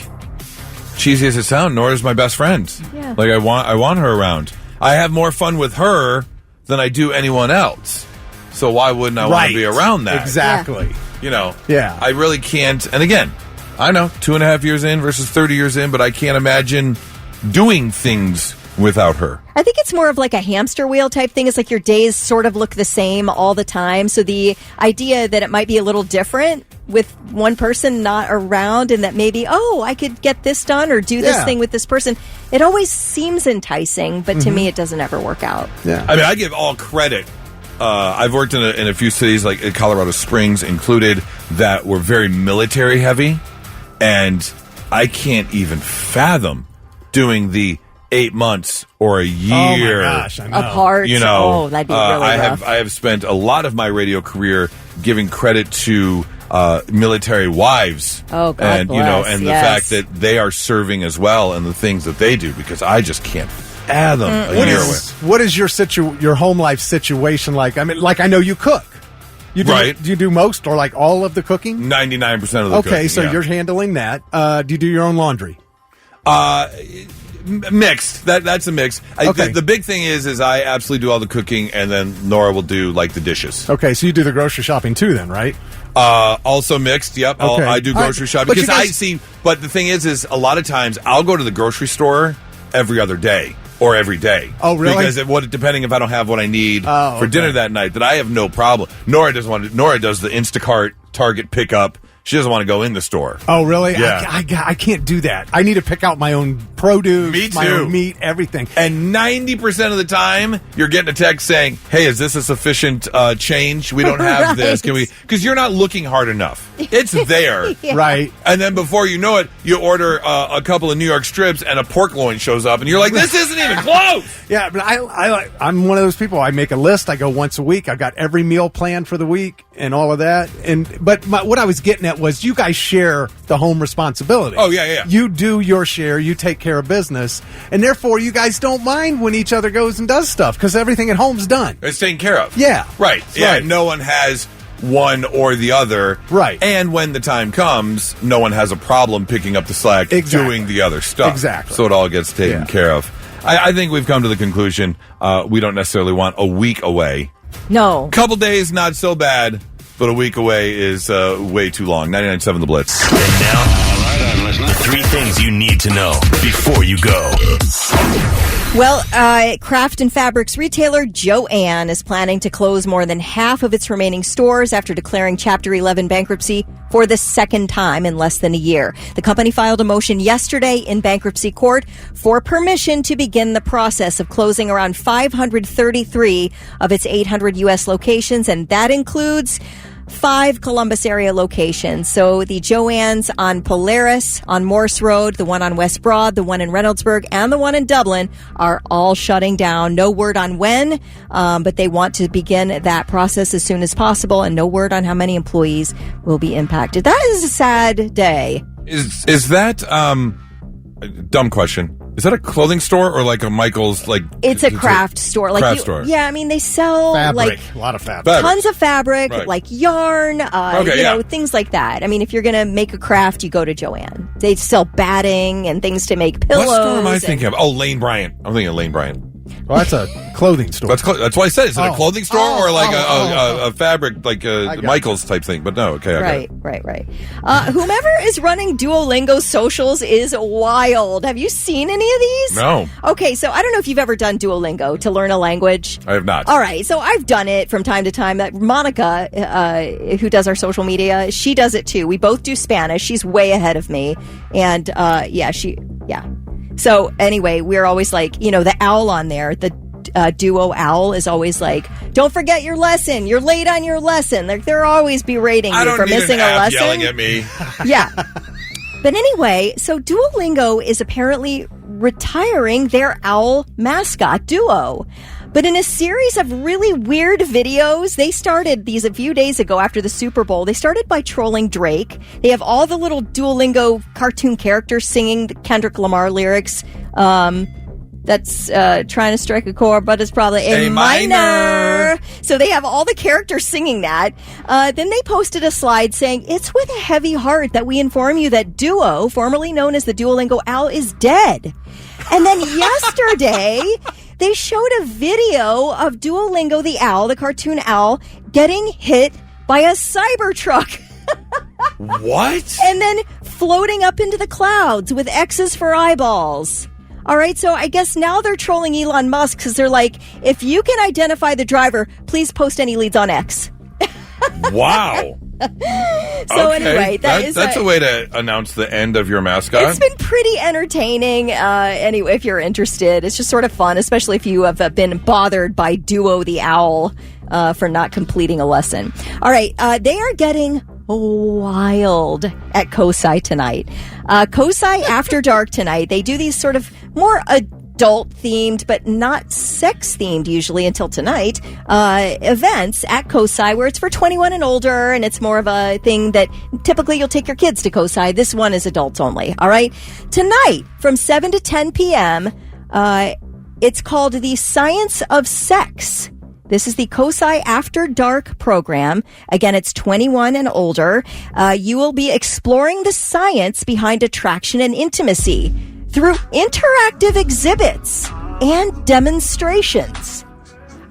cheesy as it sounds, Nora's my best friend. Yeah. Like, I want her around. I have more fun with her than I do anyone else. So why wouldn't I want to be around that? Exactly. You know, Yeah. I really can't. And again, I know 2.5 years in versus 30 years in, but I can't imagine doing things without her. I think it's more of like a hamster wheel type thing. It's like your days sort of look the same all the time. So the idea that it might be a little different with one person not around and that maybe, I could get this done or do this thing with this person. It always seems enticing, but to me, it doesn't ever work out. Yeah. I mean, I give all credit. I've worked in a few cities, like in Colorado Springs included, that were very military heavy, and I can't even fathom doing the 8 months or a year. Oh my gosh, I know. Apart. You know, that'd be really rough. I have spent a lot of my radio career giving credit to military wives. Oh, God and bless, and yes. the fact that they are serving as well and the things that they do, because I just can't fathom a year away. What is your home life situation like? I mean, like, I know you cook. You do, Right. Do you do most or like all of the cooking? 99% of the Okay, cooking, so yeah. you're handling that. Do you do your own laundry? Mixed. That's a mix. Okay. The big thing is I absolutely do all the cooking, and then Nora will do like the dishes. Okay, so you do the grocery shopping too, then, right? Also mixed. Yep. Okay. I do grocery shopping But you because I guys- see. But the thing is a lot of times I'll go to the grocery store every other day or every day. Oh, really? Because depending if I don't have what I need Oh, for okay. dinner that night, that I have no problem. Nora does the Instacart Target pickup. She doesn't want to go in the store. Oh, really? Yeah. I can't do that. I need to pick out my own produce, Me my too. own meat, everything. And 90% of the time, you're getting a text saying, "Hey, is this a sufficient change? We don't have this. Can we?" Because you're not looking hard enough. It's there, Right. And then before you know it, you order a couple of New York strips, and a pork loin shows up, and you're like, "This isn't even close." Yeah, but I'm one of those people. I make a list. I go once a week. I've got every meal planned for the week and all of that. But what I was getting at was you guys share the home responsibility. Oh, yeah. You do your share. You take care of business, and therefore you guys don't mind when each other goes and does stuff because everything at home's done. It's taken care of. Yeah. Right. Yeah. Right. No one has one or the other. Right. And when the time comes, no one has a problem picking up the slack, Exactly. doing the other stuff. Exactly. So it all gets taken Yeah. care of. I think we've come to the conclusion we don't necessarily want a week away. No. Couple days, not so bad, but a week away is way too long. 99.7 The Blitz. And now, all right, I'm listening. 3 things you need to know before you go. Well, craft and fabrics retailer Joann is planning to close more than half of its remaining stores after declaring Chapter 11 bankruptcy for the second time in less than a year. The company filed a motion yesterday in bankruptcy court for permission to begin the process of closing around 533 of its 800 U.S. locations, and that includes 5 Columbus area locations. So the Joann's on Polaris, on Morse Road, the one on West Broad, the one in Reynoldsburg, and the one in Dublin are all shutting down. No word on when, but they want to begin that process as soon as possible, and no word on how many employees will be impacted. That is a sad day. Is that, dumb question, is that a clothing store or like a Michael's, like... It's a craft store. Like craft store. Yeah, I mean, they sell Fabric. like A lot of fabric. tons of fabric, Right. like yarn, Okay, you know, yeah. things like that. I mean, if you're going to make a craft, you go to Joann. They sell batting and things to make pillows. What store am I and- thinking of? Oh, Lane Bryant. I'm thinking of Lane Bryant. Well, that's a clothing store. That's why I said, is it a Oh. clothing store or like a fabric, like got Michael's type thing? But no, okay, I got Right. Whomever is running Duolingo socials is wild. Have you seen any of these? No. Okay, so I don't know if you've ever done Duolingo to learn a language. I have not. All right, so I've done it from time to time. Monica, who does our social media, she does it too. We both do Spanish. She's way ahead of me, and yeah. So anyway, we're always like, you know, the owl on there, the Duo owl is always like, don't forget your lesson. You're late on your lesson. They're always berating I you don't for need missing an a app lesson. yelling at me. Yeah. But anyway, so Duolingo is apparently retiring their owl mascot, Duo. But in a series of really weird videos, they started these a few days ago after the Super Bowl. They started by trolling Drake. They have all the little Duolingo cartoon characters singing the Kendrick Lamar lyrics. That's trying to strike a chord, but it's probably A minor. So they have all the characters singing that. Then they posted a slide saying, "It's with a heavy heart that we inform you that Duo, formerly known as the Duolingo owl, is dead." And then yesterday, they showed a video of Duolingo the owl, the cartoon owl, getting hit by a Cybertruck. What? And then floating up into the clouds with X's for eyeballs. All right, so I guess now they're trolling Elon Musk because they're like, if you can identify the driver, please post any leads on X. Wow. So Okay. anyway, that's a way to announce the end of your mascot. It's been pretty entertaining. Anyway, if you're interested, it's just sort of fun, especially if you have been bothered by Duo the owl for not completing a lesson. All right, they are getting wild at COSI tonight. COSI After Dark tonight. They do these sort of more adult-themed, but not sex-themed usually until tonight, events at COSI where it's for 21 and older, and it's more of a thing that typically you'll take your kids to COSI. This one is adults only, all right? Tonight, from 7 to 10 p.m., it's called The Science of Sex. This is the COSI After Dark program. Again, it's 21 and older. You will be exploring the science behind attraction and intimacy through interactive exhibits and demonstrations.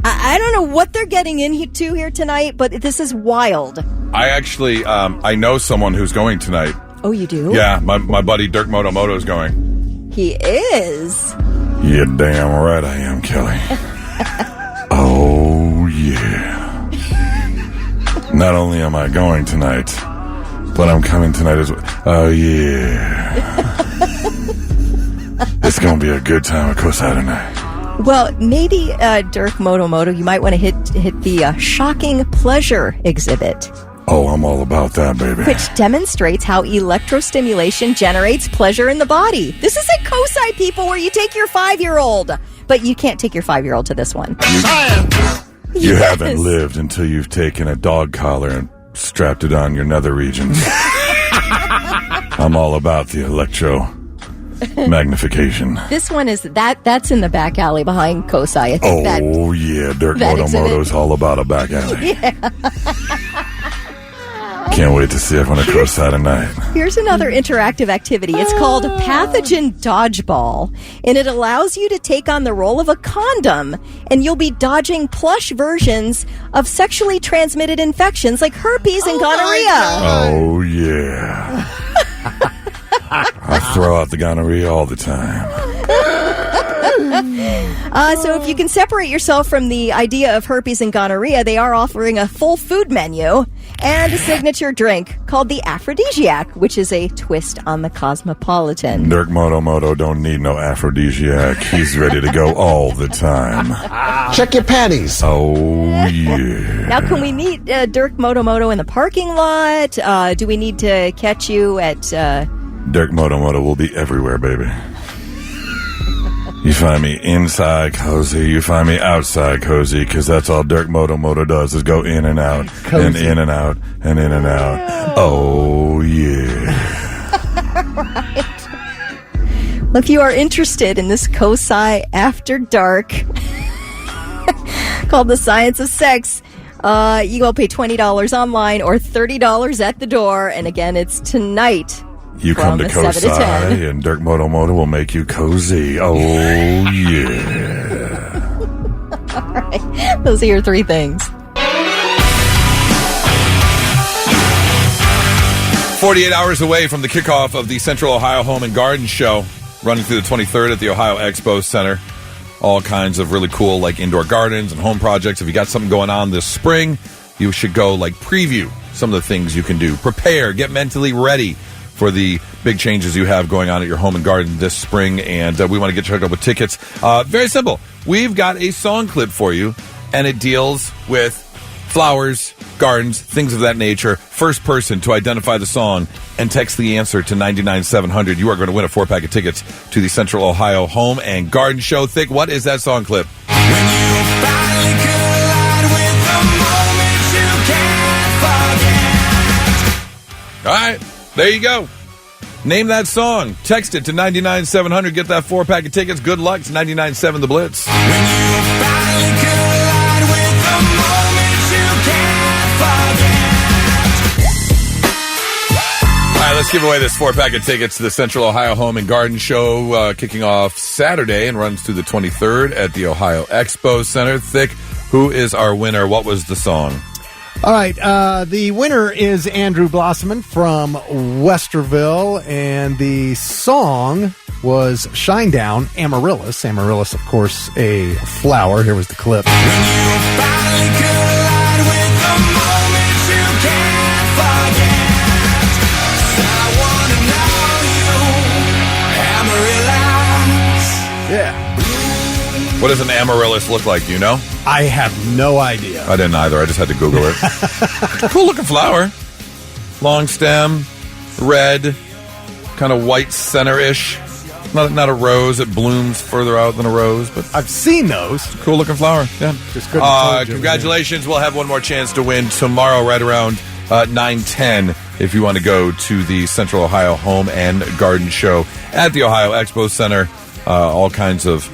I don't know what they're getting into here tonight, but this is wild. I actually, I know someone who's going tonight. Oh, you do? Yeah, my buddy Dirk Moto is going. He is? Yeah, damn right I am, Kelly. Oh, yeah. Not only am I going tonight, but I'm coming tonight as well. Oh, yeah. It's going to be a good time at COSI tonight. Well, maybe, Dirk Moto, you might want to hit the shocking pleasure exhibit. Oh, I'm all about that, baby. Which demonstrates how electrostimulation generates pleasure in the body. This is at COSI, people, where you take your 5-year-old. But you can't take your 5-year-old to this one. You haven't lived until you've taken a dog collar and strapped it on your nether regions. I'm all about the electro magnification. This one is that's in the back alley behind COSI. I think yeah, Dirk Moto's all about a back alley. Yeah. Can't wait to see everyone at COSI tonight. Here's another interactive activity. It's called Pathogen Dodgeball, and it allows you to take on the role of a condom, and you'll be dodging plush versions of sexually transmitted infections like herpes and gonorrhea. Oh, yeah. I throw out the gonorrhea all the time. So if you can separate yourself from the idea of herpes and gonorrhea, they are offering a full food menu and a signature drink called the Aphrodisiac, which is a twist on the Cosmopolitan. Dirk Moto don't need no aphrodisiac. He's ready to go all the time. Check your panties. Oh, yeah. Now, can we meet Dirk Moto in the parking lot? Do we need to catch you at... Dirk Moto will be everywhere, baby. You find me inside cozy, you find me outside cozy, because that's all Dirk Moto does is go in and out, cozy. And in and out, and in and out. Oh, yeah. Right. Well, if you are interested in this COSI After Dark called The Science of Sex, you will pay $20 online or $30 at the door. And again, it's tonight. You come to COSI and Dirk Moto will make you cozy. Oh, yeah. All right. Those are your 3 things. 48 hours away from the kickoff of the Central Ohio Home and Garden Show, running through the 23rd at the Ohio Expo Center. All kinds of really cool, like, indoor gardens and home projects. If you got something going on this spring, you should go, preview some of the things you can do. Prepare, get mentally ready for the big changes you have going on at your home and garden this spring, and we want to get you hooked up with tickets. Very simple. We've got a song clip for you, and it deals with flowers, gardens, things of that nature. First person to identify the song and text the answer to 99700. You are going to win a 4-pack of tickets to the Central Ohio Home and Garden Show. Thick, what is that song clip? When you finally collide with the moment you can't forget. All right. There you go. Name that song. Text it to 99700. Get that 4-pack of tickets. Good luck. It's 99.7 The Blitz. When you finally collide with the moment you can't forget. All right, let's give away this 4-pack of tickets to the Central Ohio Home and Garden Show, kicking off Saturday and runs through the 23rd at the Ohio Expo Center. Thick, who is our winner? What was the song? All right, the winner is Andrew Blossoman from Westerville, and the song was Shine Down, Amaryllis. Amaryllis, of course, a flower. Here was the clip. When you finally collide with the moment you can't forget. I wanna know you, Amaryllis. Yeah. What does an amaryllis look like? Do you know? I have no idea. I didn't either. I just had to Google it. Cool looking flower. Long stem, red, kind of white center-ish. Not a rose. It blooms further out than a rose, but I've seen those. Cool looking flower. Yeah. Just couldn't have told you. Congratulations. We'll have one more chance to win tomorrow right around 9:10 if you want to go to the Central Ohio Home and Garden Show at the Ohio Expo Center. All kinds of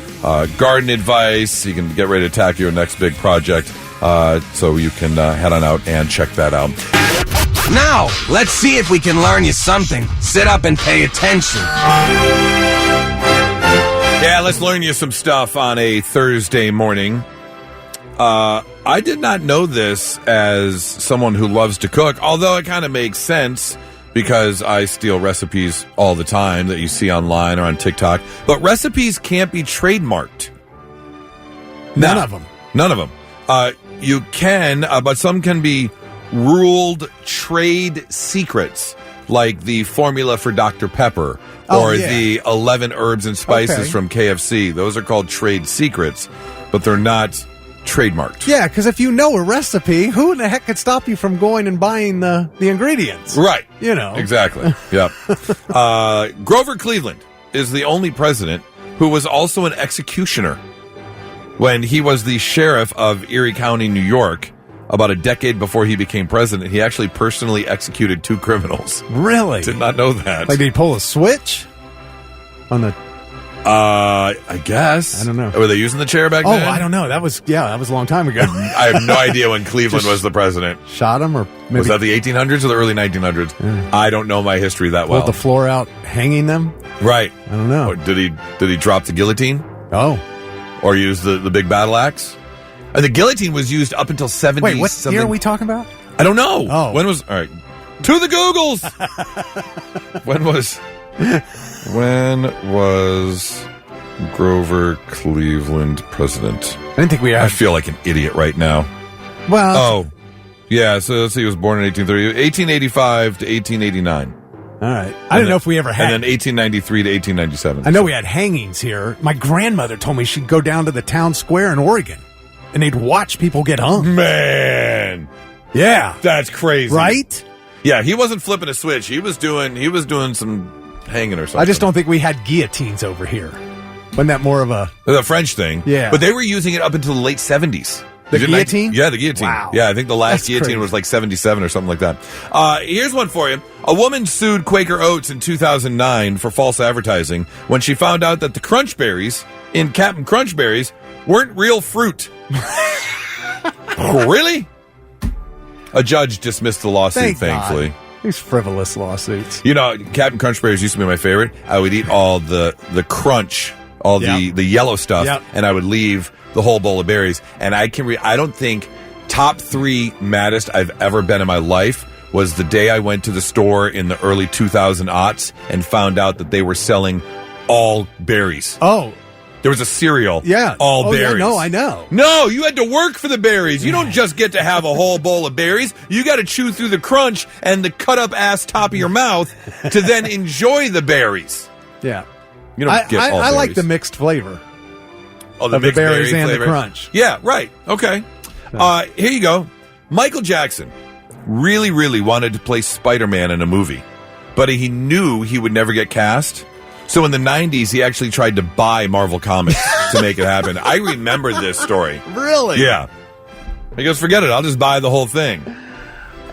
garden advice. You can get ready to tackle your next big project. So you can head on out and check that out. Now, let's see if we can learn you something. Sit up and pay attention. Yeah, let's learn you some stuff on a Thursday morning. I did not know this as someone who loves to cook, although it kind of makes sense because I steal recipes all the time that you see online or on TikTok. But recipes can't be trademarked. None of them. None of them. You can, but some can be ruled trade secrets, like the formula for Dr. Pepper or the 11 herbs and spices from KFC. Those are called trade secrets, but they're not trademarked. Yeah, because if you know a recipe, who in the heck could stop you from going and buying the ingredients? Right. You know. Exactly. Yeah. Grover Cleveland is the only president who was also an executioner. When he was the sheriff of Erie County, New York, about a decade before he became president, he actually personally executed 2 criminals. Really? Did not know that. Like, did he pull a switch on the... I guess. I don't know. Were they using the chair back then? Oh, I don't know. That was a long time ago. I have no idea when Cleveland was the president. Shot him, or maybe... Was that the 1800s or the early 1900s? Yeah. I don't know my history that well. Pulled the floor out, hanging them? Right. I don't know. Or did he drop the guillotine? Oh. Or use the big battle axe? And the guillotine was used up until 70s. Wait, what year are we talking about? I don't know. Oh. When was... All right. To the Googles! When was Grover Cleveland president? I didn't think we had... I feel like an idiot right now. Well... Oh. Yeah, so let's see. He was born in 1830. 1885 to 1889. All right. I didn't know if we ever had... And then 1893 to 1897. I know we had hangings here. My grandmother told me she'd go down to the town square in Oregon, and they'd watch people get hung. Man. Yeah. That's crazy. Right? Yeah, he wasn't flipping a switch. He was doing some hanging or something. I just don't think we had guillotines over here. Wasn't that more of a... The French thing. Yeah. But they were using it up until the late 70s. The guillotine? Yeah, the guillotine. Wow. Yeah, I think the last guillotine crazy. was like 77 or something like that. Here's one for you. A woman sued Quaker Oats in 2009 for false advertising when she found out that the Crunch Berries in Captain Crunch Berries weren't real fruit. Really? A judge dismissed the lawsuit, thankfully. God. These frivolous lawsuits. You know, Captain Crunch Berries used to be my favorite. I would eat all the crunch, all the yellow stuff, and I would leave the whole bowl of berries. And I don't think top 3 maddest I've ever been in my life was the day I went to the store in the early 2000s and found out that they were selling all berries. Oh. There was a cereal. Yeah. All berries. Yeah, no, I know. No, you had to work for the berries. You don't just get to have a whole bowl of berries. You got to chew through the crunch and the cut up ass top of your mouth to then enjoy the berries. Yeah. You don't get all I like berries. the mixed flavor. Oh, the of the mixed berries berry and flavor. the crunch. Yeah, right. Okay. Here you go. Michael Jackson really, really wanted to play Spider-Man in a movie, but he knew he would never get cast. So in the 90s, he actually tried to buy Marvel Comics to make it happen. I remember this story. Really? Yeah. He goes, forget it. I'll just buy the whole thing.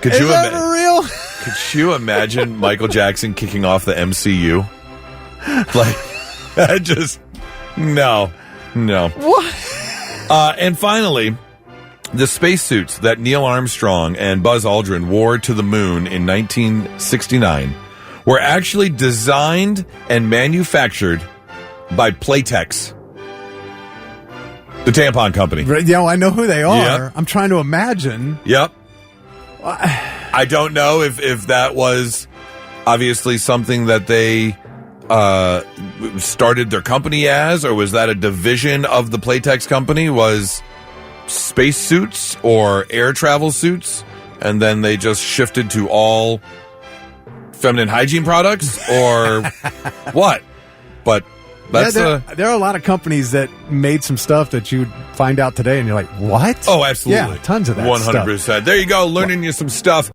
Could Is you that for real? Could you imagine Michael Jackson kicking off the MCU? Like, I just, no. What? And finally, the spacesuits that Neil Armstrong and Buzz Aldrin wore to the moon in 1969 were actually designed and manufactured by Playtex, the tampon company. Yeah, I know who they are. Yep. I'm trying to imagine. Yep. I don't know if that was obviously something that they started their company as, or was that a division of the Playtex company, was spacesuits or air travel suits, and then they just shifted to all feminine hygiene products, or what? But that's there are a lot of companies that made some stuff that you'd find out today and you're like, what? Oh, absolutely. Yeah, tons of that 100%. stuff. There you go, learning you some stuff.